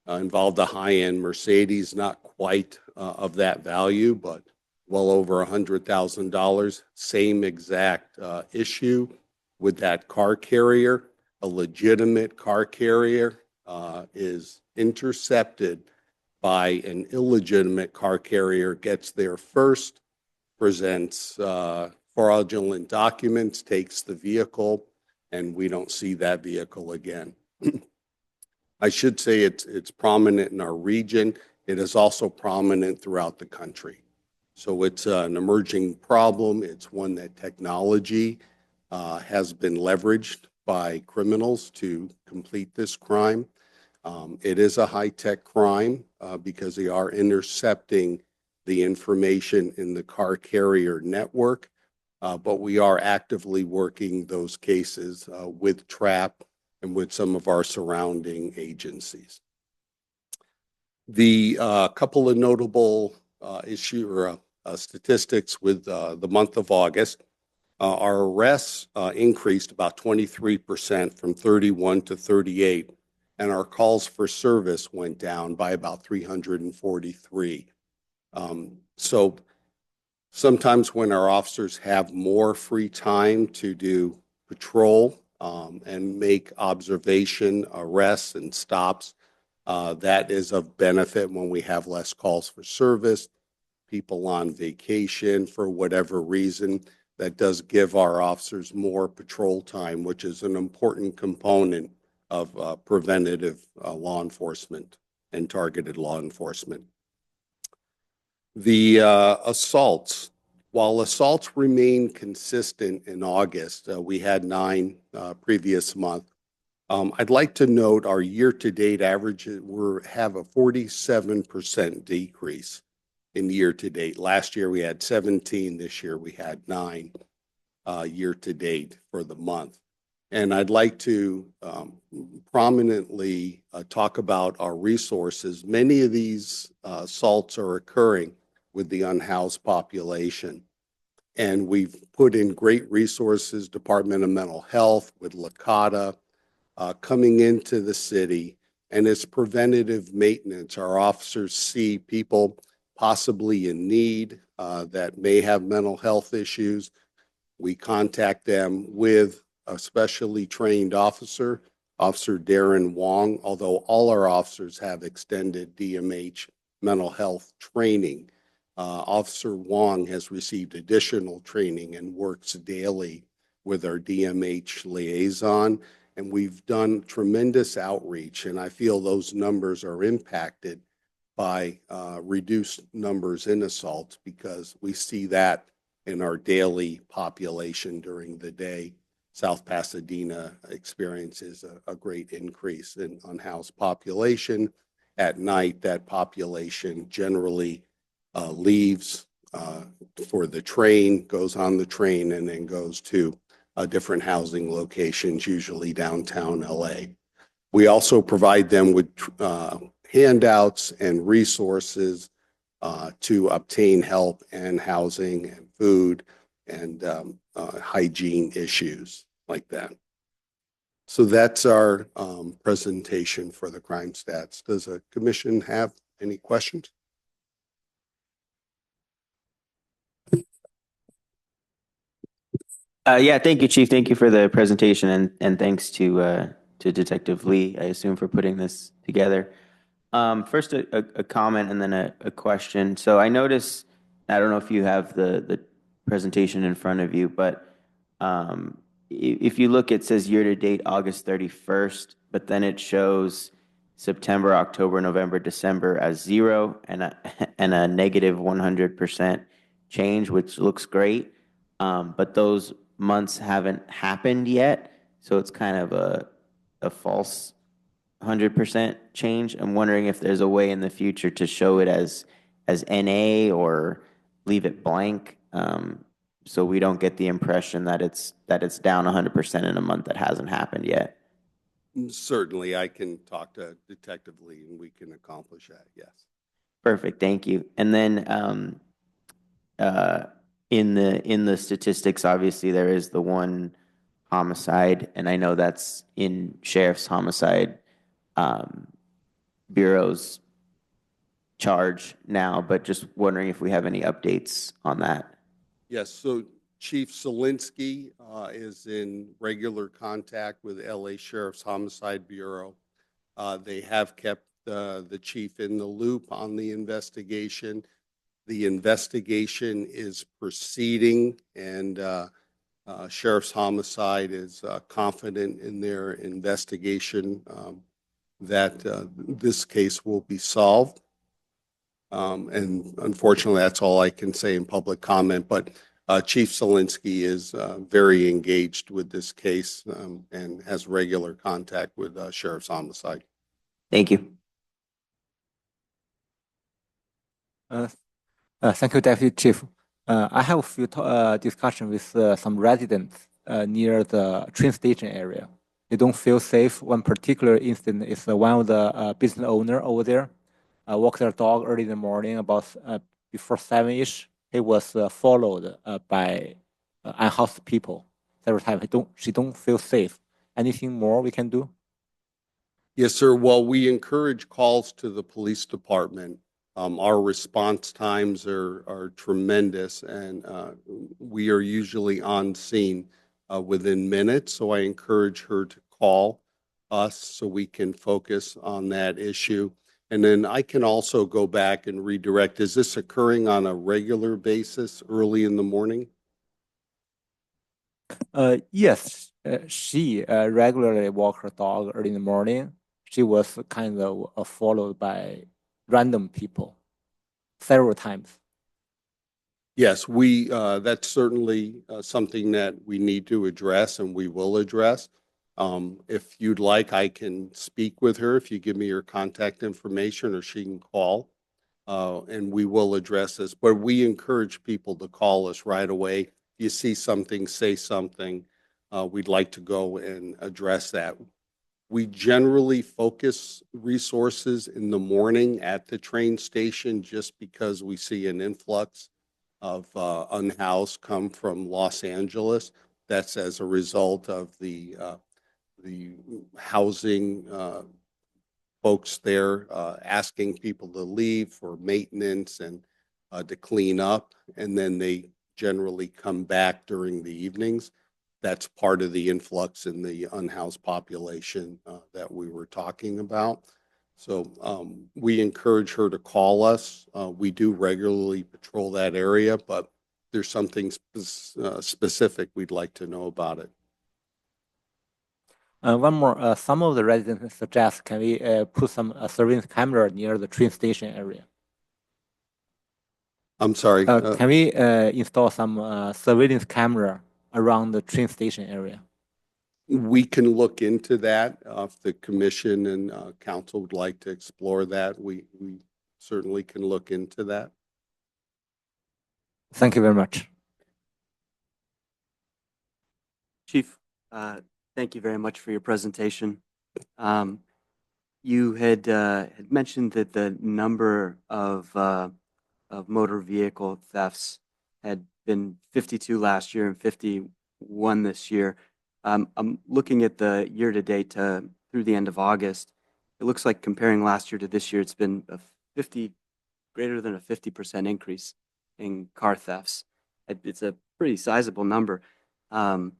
involved a high-end Mercedes, not quite of that value, but well over $100,000. Same exact issue with that car carrier. A legitimate car carrier is intercepted by an illegitimate car carrier, gets there first, presents fraudulent documents, takes the vehicle, and we don't see that vehicle again. I should say it's prominent in our region. It is also prominent throughout the country. So it's an emerging problem. It's one that technology has been leveraged by criminals to complete this crime. It is a high-tech crime because they are intercepting the information in the car carrier network, but we are actively working those cases with TRAP and with some of our surrounding agencies. The couple of notable statistics with the month of August, our arrests increased about 23% from 31 to 38, and our calls for service went down by about 343. So sometimes when our officers have more free time to do patrol and make observation, arrests, and stops, that is of benefit when we have less calls for service, people on vacation for whatever reason. That does give our officers more patrol time, which is an important component of preventative law enforcement and targeted law enforcement. The assaults, while assaults remain consistent in August, we had 9 previous month. I'd like to note our year-to-date averages have a 47% decrease in year-to-date. Last year we had 17. This year we had 9 year-to-date for the month. And I'd like to prominently talk about our resources. Many of these assaults are occurring with the unhoused population. And we've put in great resources, Department of Mental Health with LACADA coming into the city, and it's preventative maintenance. Our officers see people possibly in need that may have mental health issues. We contact them with a specially trained officer, Officer Darren Wong, although all our officers have extended DMH mental health training. Officer Wong has received additional training and works daily with our DMH liaison, and we've done tremendous outreach, and I feel those numbers are impacted by reduced numbers in assaults because we see that in our daily population during the day. South Pasadena experiences a great increase in unhoused population, at night, that population generally leaves for the train, goes on the train, and then goes to different housing locations, usually downtown LA. We also provide them with handouts and resources to obtain help and housing and food and hygiene issues like that. So that's our presentation for the crime stats. Does the commission have any questions? Yeah, thank you, Chief. Thank you for the presentation, and thanks to Detective Lee, I assume, for putting this together. First, a comment and then a question. So I noticed, I don't know if you have the presentation in front of you, but if you look, it says year-to-date August 31st, but then it shows September, October, November, December as 0 and a negative 100% change, which looks great. But those months haven't happened yet, so it's kind of a false 100% change. I'm wondering if there's a way in the future to show it as NA or leave it blank, so we don't get the impression that it's down 100% in a month that hasn't happened yet. Certainly, I can talk to Detective Lee and we can accomplish that, yes. Perfect, thank you. And then in the statistics, obviously there is the one homicide, and I know that's in Sheriff's Homicide Bureau's charge now, but just wondering if we have any updates on that. Yes, so Chief Solinsky is in regular contact with LA Sheriff's Homicide Bureau. They have kept the chief in the loop on the investigation. The investigation is proceeding, and Sheriff's Homicide is confident in their investigation that this case will be solved. And unfortunately, that's all I can say in public comment, but Chief Solinsky is very engaged with this case and has regular contact with Sheriff's Homicide. Thank you. Thank you, Deputy Chief. I have a few discussions with some residents near the train station area. They don't feel safe. One particular incident is one of the business owner over there walked their dog early in the morning, about before 7-ish. He was followed by unhoused people several times. She don't feel safe. Anything more we can do? Yes, sir. Well, we encourage calls to the police department. Our response times are tremendous, and we are usually on scene within minutes. So I encourage her to call us so we can focus on that issue. And then I can also go back and redirect. Is this occurring on a regular basis early in the morning? Yes, she regularly walk her dog early in the morning. She was kind of followed by random people several times. Yes, that's certainly something that we need to address and we will address. If you'd like, I can speak with her if you give me your contact information, or she can call, and we will address this. But we encourage people to call us right away. If you see something, say something. We'd like to go and address that. We generally focus resources in the morning at the train station just because we see an influx of unhoused come from Los Angeles. That's as a result of the housing folks there asking people to leave for maintenance and to clean up, and then they generally come back during the evenings. That's part of the influx in the unhoused population that we were talking about. So we encourage her to call us. We do regularly patrol that area, but if there's something specific we'd like to know about it. One more. Some of the residents suggest, can we put some surveillance camera near the train station area? I'm sorry. Can we install some surveillance camera around the train station area? We can look into that if the commission and council would like to explore that. We certainly can look into that. Thank you very much. Chief, thank you very much for your presentation. You had mentioned that the number of motor vehicle thefts had been 52 last year and 51 this year. I'm looking at the year-to-date through the end of August. It looks like comparing last year to this year, it's been greater than a 50% increase in car thefts. It's a pretty sizable number. I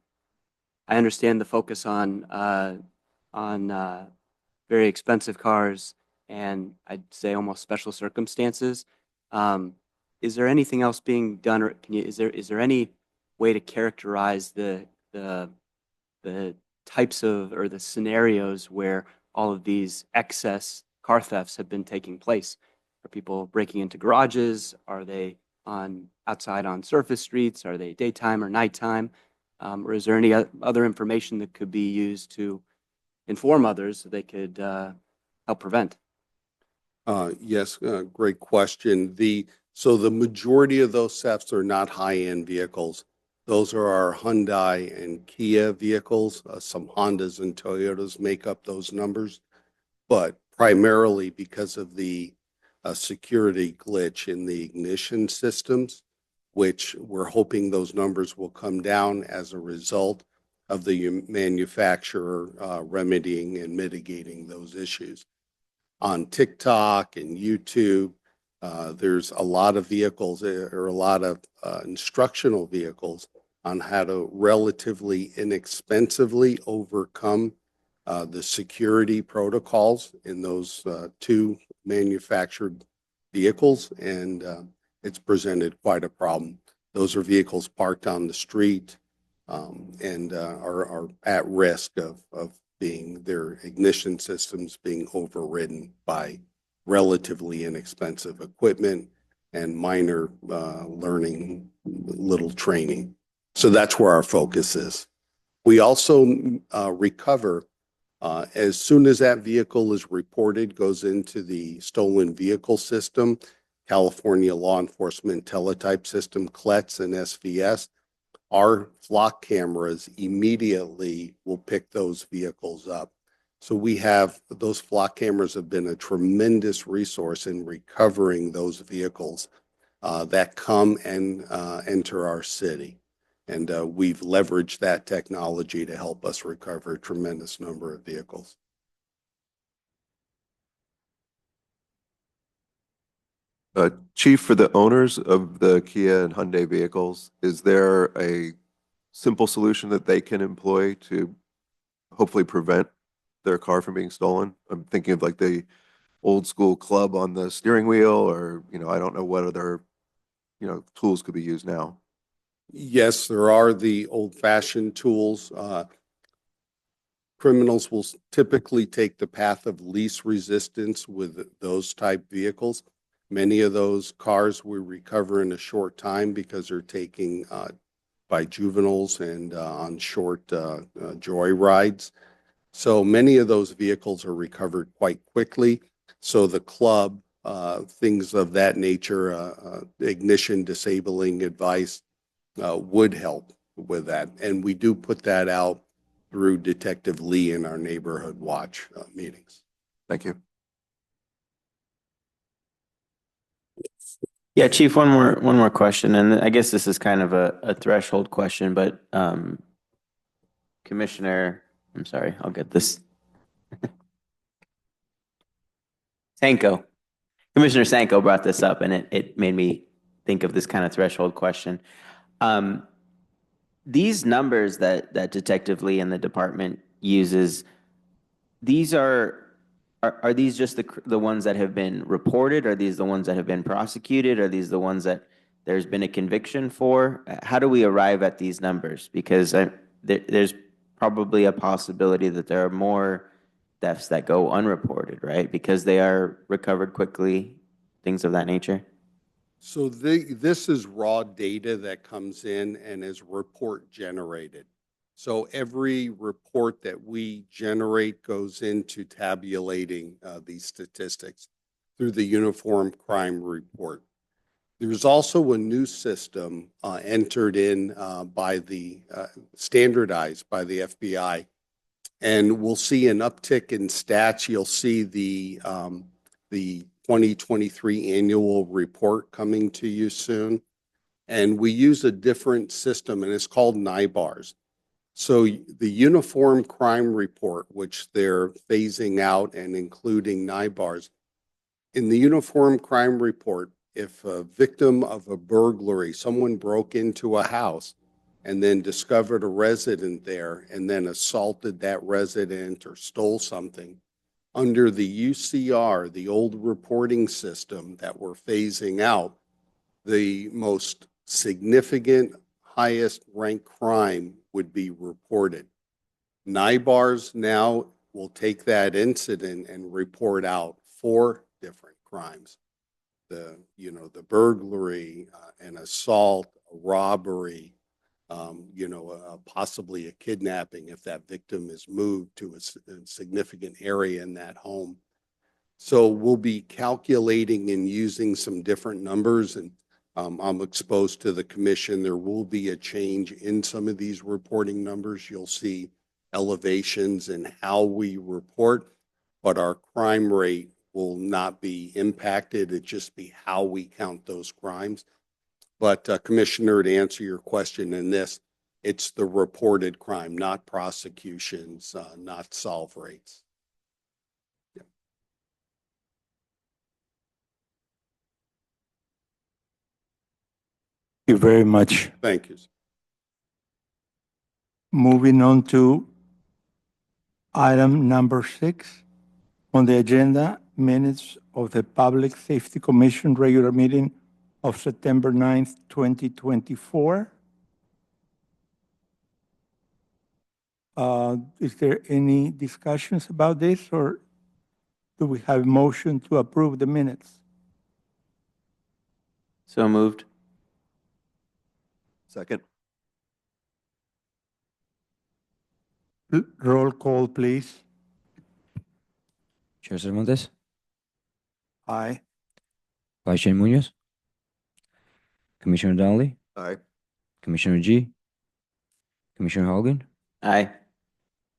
understand the focus on very expensive cars and I'd say almost special circumstances. Is there anything else being done, or is there any way to characterize the types of or the scenarios where all of these excess car thefts have been taking place? Are people breaking into garages? Are they outside on surface streets? Are they daytime or nighttime? Or is there any other information that could be used to inform others so they could help prevent? Yes, great question. So the majority of those thefts are not high-end vehicles. Those are our Hyundai and Kia vehicles. Some Hondas and Toyotas make up those numbers, but primarily because of the security glitch in the ignition systems, which we're hoping those numbers will come down as a result of the manufacturer remedying and mitigating those issues. On TikTok and YouTube, there's a lot of vehicles or a lot of instructional vehicles on how to relatively inexpensively overcome the security protocols in those two manufactured vehicles, and it's presented quite a problem. Those are vehicles parked on the street and are at risk of being their ignition systems being overridden by relatively inexpensive equipment and minor learning, little training. So that's where our focus is. We also recover as soon as that vehicle is reported, goes into the stolen vehicle system, California Law Enforcement Teletype System, CLETS and SVS. Our flock cameras immediately will pick those vehicles up. So those flock cameras have been a tremendous resource in recovering those vehicles that come and enter our city. And we've leveraged that technology to help us recover a tremendous number of vehicles. Chief, for the owners of the Kia and Hyundai vehicles, is there a simple solution that they can employ to hopefully prevent their car from being stolen? I'm thinking of like the old school club on the steering wheel, or, I don't know what other, tools could be used now. Yes, there are the old-fashioned tools. Criminals will typically take the path of least resistance with those type vehicles. Many of those cars we recover in a short time because they're taken by juveniles and on short joy rides. So many of those vehicles are recovered quite quickly. So the club, things of that nature, ignition disabling advice would help with that. And we do put that out through Detective Lee in our neighborhood watch meetings. Thank you. Yeah, Chief, one more question, and I guess this is kind of a threshold question, but Commissioner, I'm sorry, I'll get this. Sanko. Commissioner Sanko brought this up, and it made me think of this kind of threshold question. These numbers that Detective Lee and the department uses, these are these just the ones that have been reported? Are these the ones that have been prosecuted? Are these the ones that there's been a conviction for? How do we arrive at these numbers? Because there's probably a possibility that there are more thefts that go unreported, right? Because they are recovered quickly, things of that nature. So this is raw data that comes in and is report generated. So every report that we generate goes into tabulating these statistics through the Uniform Crime Report. There's also a new system entered in standardized by the FBI, and we'll see an uptick in stats. You'll see the 2023 annual report coming to you soon. And we use a different system, and it's called NIBARS. So the Uniform Crime Report, which they're phasing out and including NIBARS, in the Uniform Crime Report, if a victim of a burglary, someone broke into a house and then discovered a resident there and then assaulted that resident or stole something, under the UCR, the old reporting system that we're phasing out, the most significant, highest ranked crime would be reported. NIBARS now will take that incident and report out 4 different crimes. The burglary, an assault, a robbery, possibly a kidnapping if that victim is moved to a significant area in that home. So we'll be calculating and using some different numbers, and I'm exposed to the commission. There will be a change in some of these reporting numbers. You'll see elevations in how we report, but our crime rate will not be impacted. It just be how we count those crimes. But Commissioner, to answer your question in this, it's the reported crime, not prosecutions, not solve rates. Yeah. Thank you very much. Thank you. Moving on to item number 6 on the agenda, minutes of the Public Safety Commission regular meeting of September 9th, 2024. Is there any discussions about this, or do we have a motion to approve the minutes? So moved. Second. Roll call, please. Chair Cervantes, Aye. Vice Chair Munoz, Commissioner Donnelly, Aye. Commissioner G, Commissioner Hogan, Aye.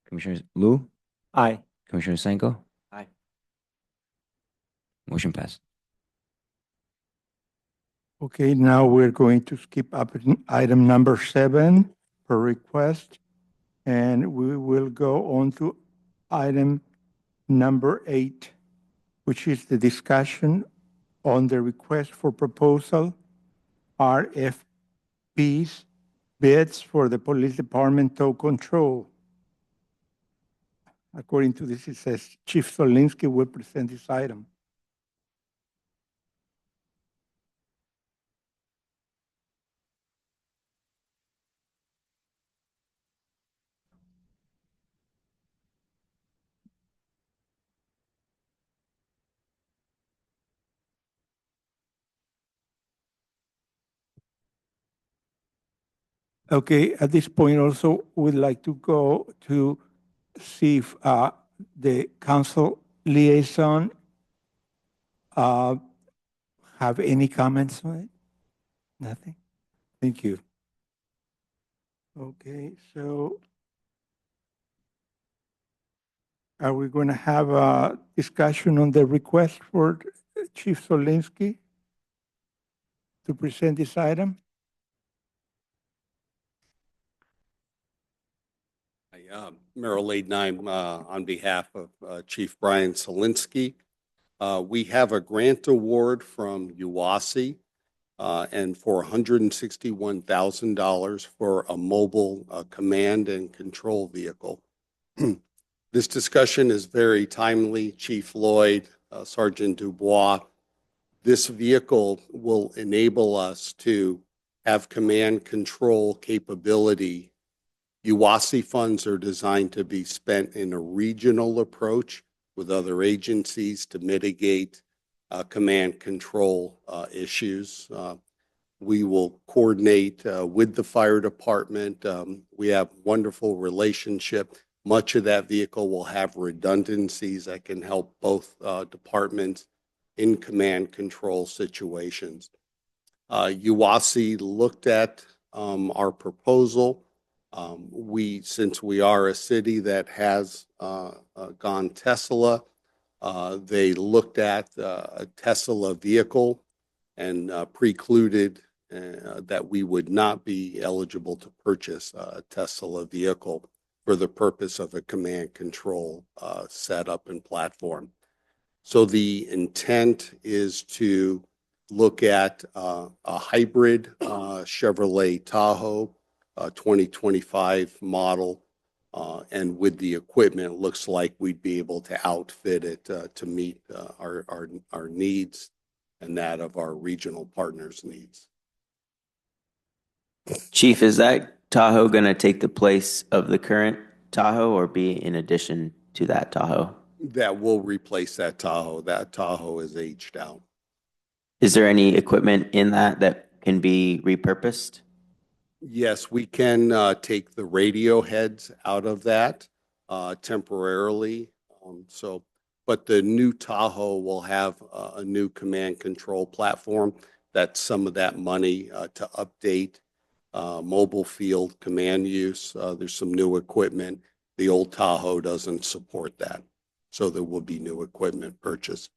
Commissioner Liu, Aye. Commissioner Sanko. Aye. Motion passed. Okay, now we're going to skip up item number 7 per request, and we will go on to item number 8, which is the discussion on the request for proposal, RFPs, bids for the police department tow control. According to this, it says Chief Solinsky will present this item. Okay, at this point also, we'd like to go to see if the council liaison have any comments on it? Nothing? Thank you. Okay, so are we going to have a discussion on the request for Chief Solinsky to present this item? Mayor Lade Nine, on behalf of Chief Brian Solinsky, we have a grant award from UASI and for $161,000 for a mobile command and control vehicle. This discussion is very timely. Chief Lloyd, Sergeant Dubois, this vehicle will enable us to have command control capability. UASI funds are designed to be spent in a regional approach with other agencies to mitigate command control issues. We will coordinate with the fire department. We have wonderful relationship. Much of that vehicle will have redundancies that can help both departments in command control situations. UASI looked at our proposal. Since we are a city that has gone Tesla, they looked at a Tesla vehicle and precluded that we would not be eligible to purchase a Tesla vehicle for the purpose of a command control setup and platform. So the intent is to look at a hybrid Chevrolet Tahoe 2025 model. And with the equipment, it looks like we'd be able to outfit it to meet our needs and that of our regional partners' needs. Chief, is that Tahoe going to take the place of the current Tahoe or be in addition to that Tahoe? That will replace that Tahoe. That Tahoe is aged out. Is there any equipment in that can be repurposed? Yes, we can take the radio heads out of that temporarily. But the new Tahoe will have a new command control platform. That's some of that money to update mobile field command use. There's some new equipment. The old Tahoe doesn't support that. So there will be new equipment purchased.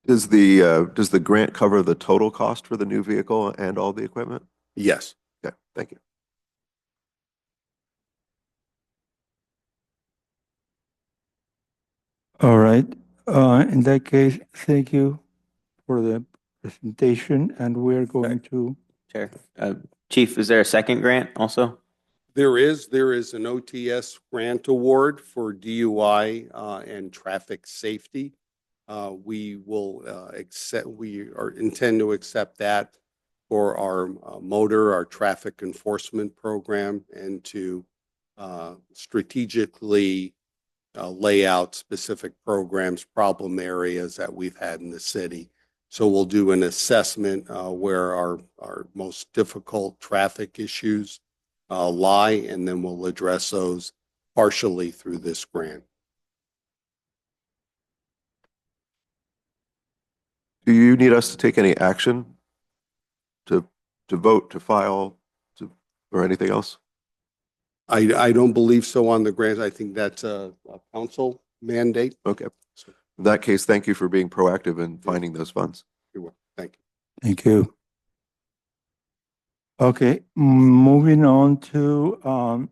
Does the grant cover the total cost for the new vehicle and all the equipment? Yes. Okay, thank you. All right. In that case, thank you for the presentation, and we're going to. Chair. Chief, is there a second grant also? There is an OTS grant award for DUI and traffic safety. We intend to accept that for our traffic enforcement program, and to strategically lay out specific programs, problem areas that we've had in the city. So we'll do an assessment where our most difficult traffic issues lie, and then we'll address those partially through this grant. Do you need us to take any action to vote, to file, or anything else? I don't believe so on the grant. I think that's a council mandate. Okay. In that case, thank you for being proactive in finding those funds. You're welcome. Thank you. Thank you. Okay, moving on to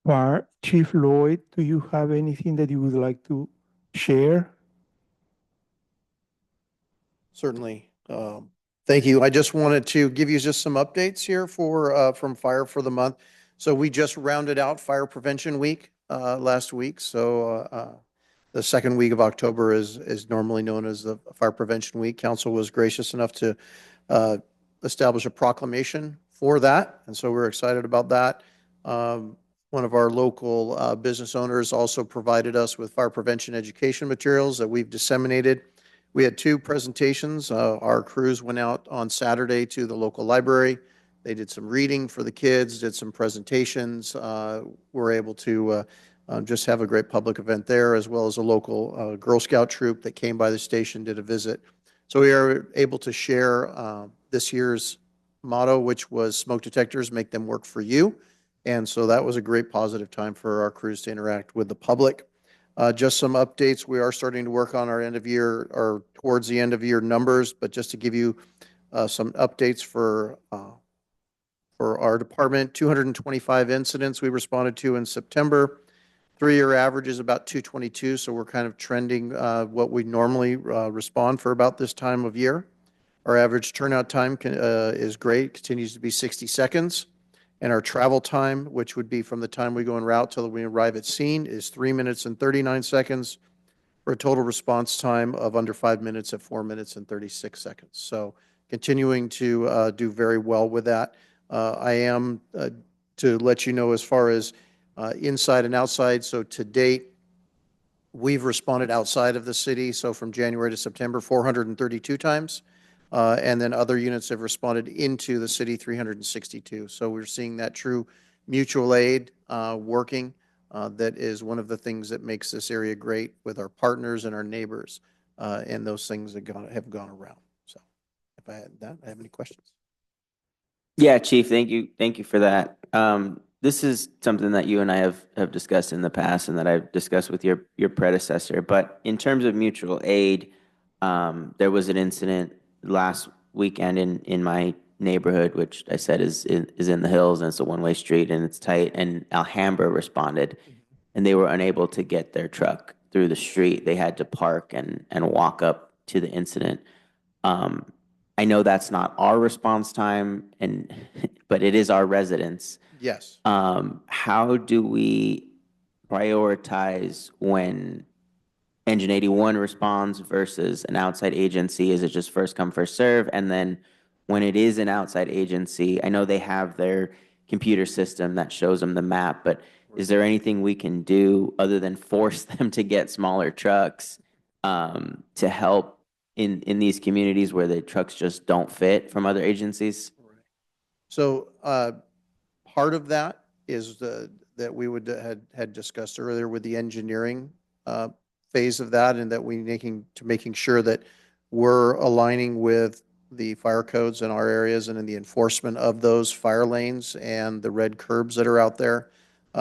Fire Chief Lloyd. Do you have anything that you would like to share? Certainly. Thank you. I just wanted to give you just some updates here from Fire for the month. So we just rounded out Fire Prevention Week last week. So the second week of October is normally known as the Fire Prevention Week. Council was gracious enough to establish a proclamation for that, and so we're excited about that. One of our local business owners also provided us with fire prevention education materials that we've disseminated. We had two presentations. Our crews went out on Saturday to the local library. They did some reading for the kids, did some presentations. We're able to just have a great public event there, as well as a local Girl Scout troop that came by the station, did a visit. So we are able to share this year's motto, which was smoke detectors, make them work for you. And so that was a great positive time for our crews to interact with the public. Just some updates. We are starting to work on our end of year, or towards the end of year numbers, but just to give you some updates for our department, 225 incidents we responded to in September. 3-year average is about 222, so we're kind of trending what we normally respond for about this time of year. Our average turnout time is great, continues to be 60 seconds. And our travel time, which would be from the time we go en route till we arrive at scene, is 3 minutes and 39 seconds, for a total response time of under 5 minutes at 4 minutes and 36 seconds. So continuing to do very well with that. I am, to let you know, as far as inside and outside, so to date, we've responded outside of the city, so from January to September, 432 times. And then other units have responded into the city, 362. So we're seeing that true mutual aid working. That is one of the things that makes this area great with our partners and our neighbors. And those things have gone around. So if I had that, I have any questions? Yeah, Chief, thank you. Thank you for that. This is something that you and I have discussed in the past and that I've discussed with your predecessor. But in terms of mutual aid, there was an incident last weekend in my neighborhood, which I said is in the hills, and it's a one-way street and it's tight. And Alhambra responded, and they were unable to get their truck through the street. They had to park and walk up to the incident. I know that's not our response time, but it is our residents. Yes. How do we prioritize when Engine 81 responds versus an outside agency? Is it just first come, first serve? And then when it is an outside agency, I know they have their computer system that shows them the map, but is there anything we can do other than force them to get smaller trucks to help in these communities where the trucks just don't fit from other agencies? So part of that is that we had discussed earlier with the engineering phase of that, and that making sure that we're aligning with the fire codes in our areas and in the enforcement of those fire lanes and the red curbs that are out there.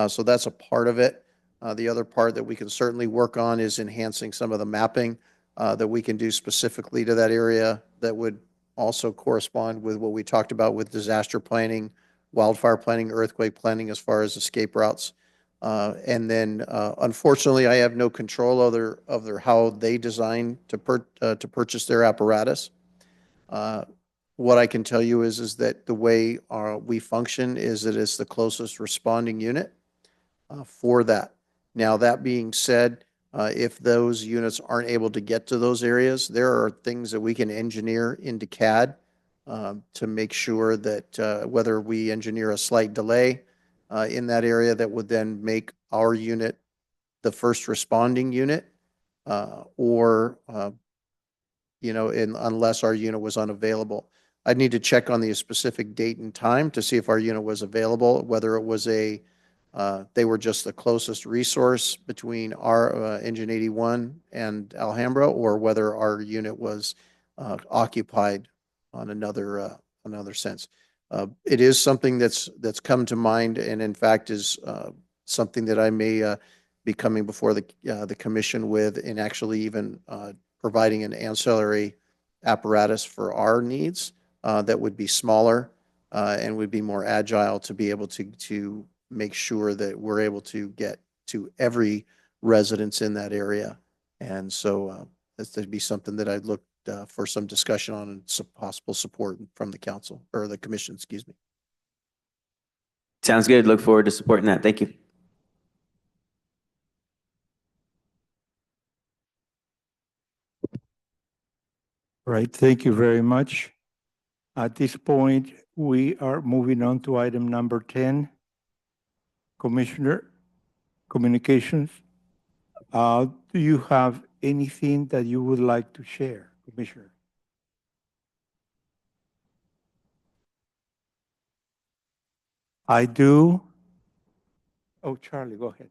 So that's a part of it. The other part that we can certainly work on is enhancing some of the mapping that we can do specifically to that area that would also correspond with what we talked about with disaster planning, wildfire planning, earthquake planning, as far as escape routes. And then, unfortunately, I have no control over how they design to purchase their apparatus. What I can tell you is that the way we function is that it's the closest responding unit for that. Now, that being said, if those units aren't able to get to those areas, there are things that we can engineer into CAD to make sure that whether we engineer a slight delay in that area that would then make our unit the first responding unit, or unless our unit was unavailable. I'd need to check on the specific date and time to see if our unit was available, whether it was they were just the closest resource between our Engine 81 and Alhambra, or whether our unit was occupied on another sense. It is something that's come to mind, and in fact is something that I may be coming before the commission with, in actually even providing an ancillary apparatus for our needs that would be smaller and would be more agile to be able to make sure that we're able to get to every residence in that area. And so that'd be something that I'd look for some discussion on and some possible support from the council or the commission, excuse me. Sounds good. Look forward to supporting that. Thank you. Right, thank you very much. At this point, we are moving on to item number 10. Commissioner, communications. Do you have anything that you would like to share, Commissioner? I do. Oh, Charlie, go ahead.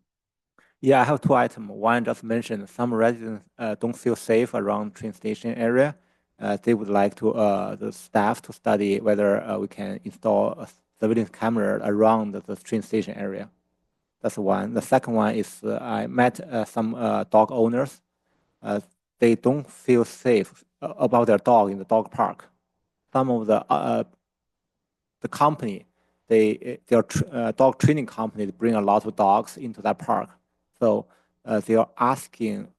Yeah, I have two items. One just mentioned some residents don't feel safe around train station area. They would like the staff to study whether we can install a surveillance camera around the train station area. That's one. The second one is I met some dog owners. They don't feel safe about their dog in the dog park. Some of the company, their dog training company, they bring a lot of dogs into that park. So they are asking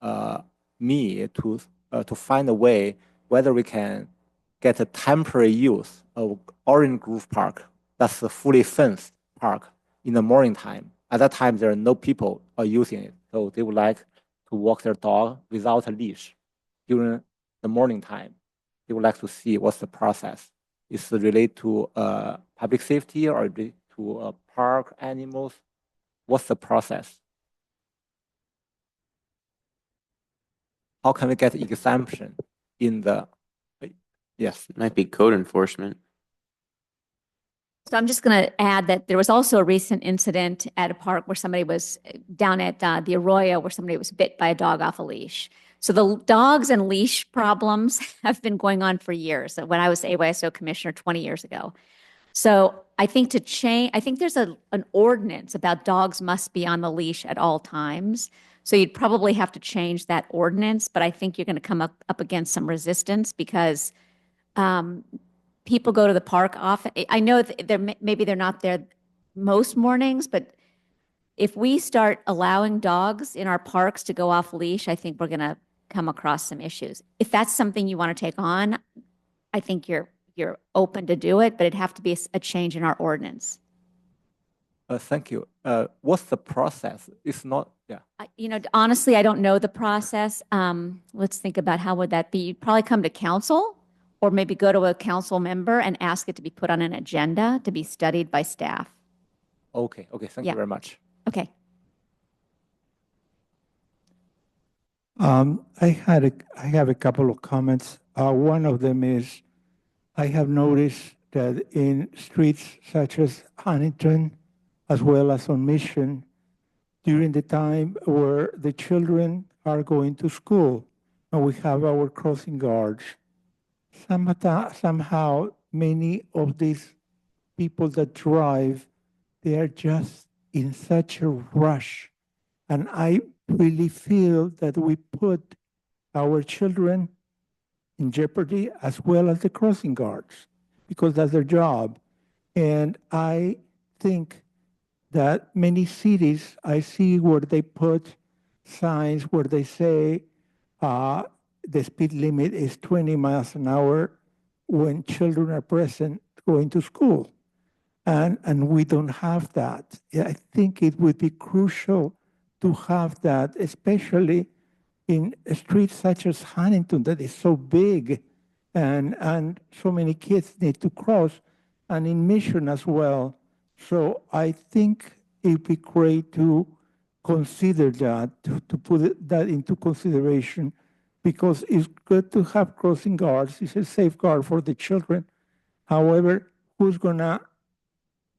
me to find a way whether we can get a temporary use of Orange Grove Park. That's a fully fenced park in the morning time. At that time, there are no people using it. So they would like to walk their dog without a leash during the morning time. they would like to see what's the process. Is it related to public safety or related to park animals? What's the process? How can we get exemption in the, yes, Might be code enforcement. So I'm just going to add that there was also a recent incident at a park where somebody was down at the Arroyo where somebody was bit by a dog off a leash. So the dogs and leash problems have been going on for years. When I was AYSO commissioner 20 years ago. So I think to change, I think there's an ordinance about dogs must be on the leash at all times. So you'd probably have to change that ordinance, but I think you're going to come up against some resistance because people go to the park often. I know maybe they're not there most mornings, but if we start allowing dogs in our parks to go off leash, I think we're going to come across some issues. If that's something you want to take on, I think you're open to do it, but it'd have to be a change in our ordinance. thank you. What's the process? It's not, yeah. Honestly, I don't know the process. Let's think about how would that be? You'd probably come to council or maybe go to a council member and ask it to be put on an agenda to be studied by staff. Okay, thank you very much. Okay. I have a couple of comments. One of them is I have noticed that in streets such as Huntington, as well as on Mission, during the time where the children are going to school, and we have our crossing guards, somehow many of these people that drive, they are just in such a rush. And I really feel that we put our children in jeopardy as well as the crossing guards because that's their job. And I think that many cities I see where they put signs where they say the speed limit is 20 miles an hour when children are present going to school. And we don't have that. I think it would be crucial to have that, especially in streets such as Huntington that is so big and so many kids need to cross, and in Mission as well. So I think it'd be great to consider that, to put that into consideration, because it's good to have crossing guards. It's a safeguard for the children. However, who's gonna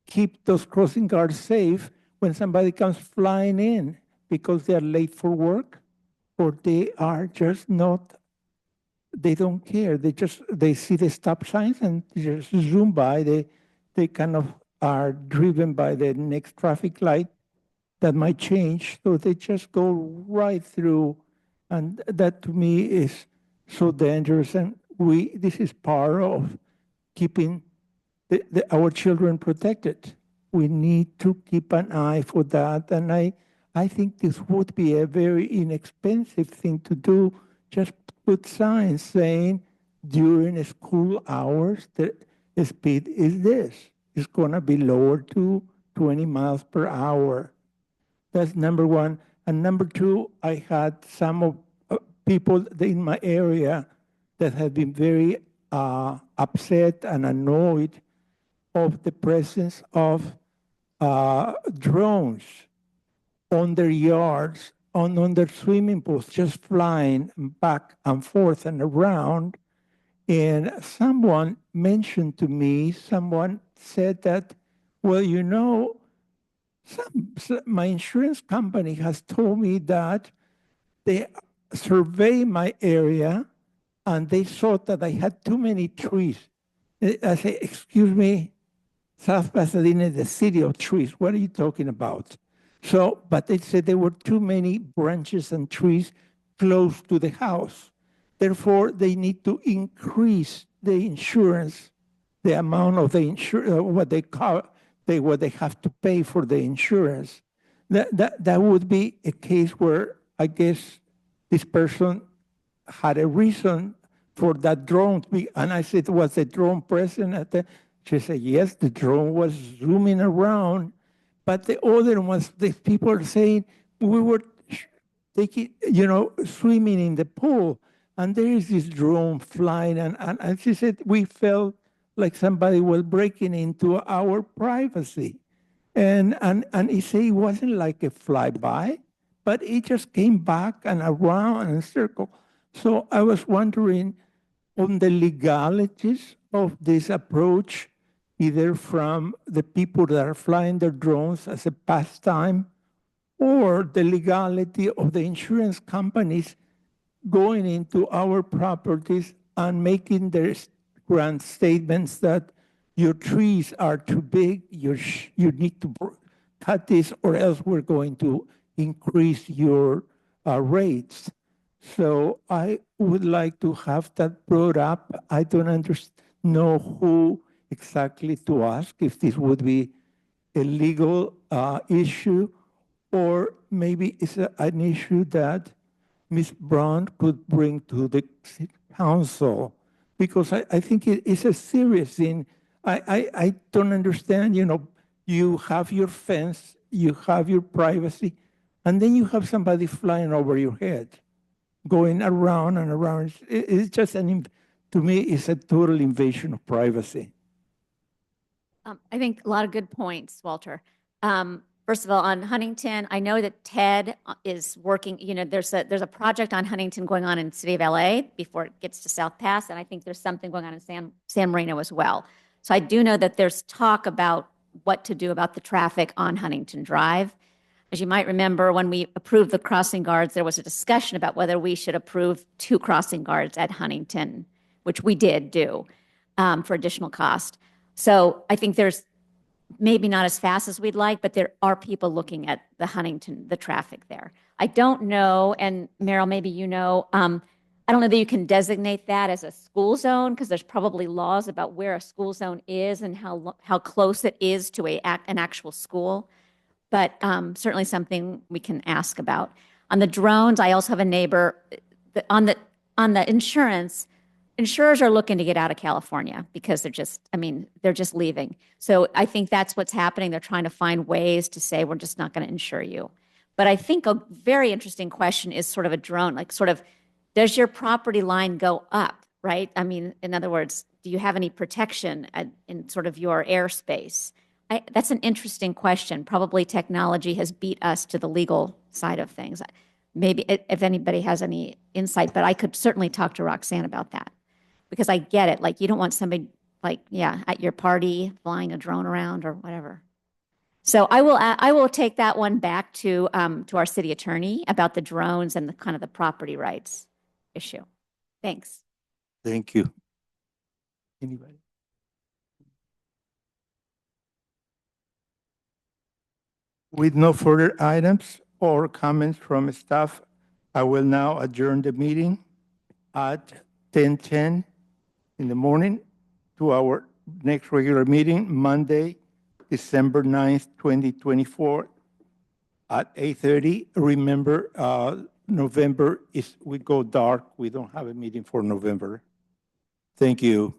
keep those crossing guards safe when somebody comes flying in because they're late for work or they are just not, they don't care. They see the stop signs and just zoom by. They kind of are driven by the next traffic light that might change. So they just go right through. And that to me is so dangerous. And this is part of keeping our children protected. We need to keep an eye for that. And I think this would be a very inexpensive thing to do. Just put signs saying during school hours, the speed is this. It's going to be lowered to 20 miles per hour. That's number one. And number two, I had some of people in my area that have been very upset and annoyed of the presence of drones on their yards, on their swimming pools, just flying back and forth and around. And someone mentioned to me, someone said that, well, you know, my insurance company has told me that they surveyed my area and they saw that I had too many trees. I say, excuse me, South Pasadena is the city of trees. What are you talking about? So, but they said there were too many branches and trees close to the house. Therefore, they need to increase the insurance, the amount of the insurance, what they have to pay for the insurance. That would be a case where I guess this person had a reason for that drone to be, and I said, was the drone present at the, she said, yes, the drone was zooming around, but the other ones, the people are saying, we were taking, swimming in the pool, and there is this drone flying, and she said, we felt like somebody was breaking into our privacy. And he said it wasn't like a flyby, but it just came back and around and circle. So I was wondering on the legalities of this approach, either from the people that are flying their drones as a pastime, or the legality of the insurance companies going into our properties and making their grand statements that your trees are too big, you need to cut this, or else we're going to increase your rates. So I would like to have that brought up. I don't know who exactly to ask, if this would be a legal issue, or maybe it's an issue that Ms. Brown could bring to the city council, because I think it's a serious thing. I don't understand, you have your fence, you have your privacy, and then you have somebody flying over your head, going around and around. It's just to me, it's a total invasion of privacy. I think a lot of good points, Walter. First of all, on Huntington, I know that Ted is working, there's a project on Huntington going on in the city of LA before it gets to South Pass, and I think there's something going on in San Marino as well. So I do know that there's talk about what to do about the traffic on Huntington Drive. As you might remember, when we approved the crossing guards, there was a discussion about whether we should approve 2 crossing guards at Huntington, which we did do for additional cost. So I think there's maybe not as fast as we'd like, but there are people looking at the Huntington, the traffic there. I don't know, and Meryl, maybe I don't know that you can designate that as a school zone, because there's probably laws about where a school zone is and how close it is to an actual school. But certainly something we can ask about. On the drones, I also have a neighbor on the insurance. Insurers are looking to get out of California because they're just leaving. So I think that's what's happening. They're trying to find ways to say, we're just not going to insure you. But I think a very interesting question is sort of a drone, like sort of, does your property line go up, right? I mean, in other words, do you have any protection in sort of your airspace? That's an interesting question. Probably technology has beat us to the legal side of things. Maybe if anybody has any insight, but I could certainly talk to Roxanne about that. Because I get it, like you don't want somebody at your party flying a drone around or whatever. So I will take that one back to our city attorney about the drones and the kind of the property rights issue. Thanks. Thank you. Anybody? With no further items or comments from staff, I will now adjourn the meeting at 10:10 in the morning to our next regular meeting, Monday, December 9th, 2024 at 8:30. Remember, November we go dark. We don't have a meeting for November. Thank you.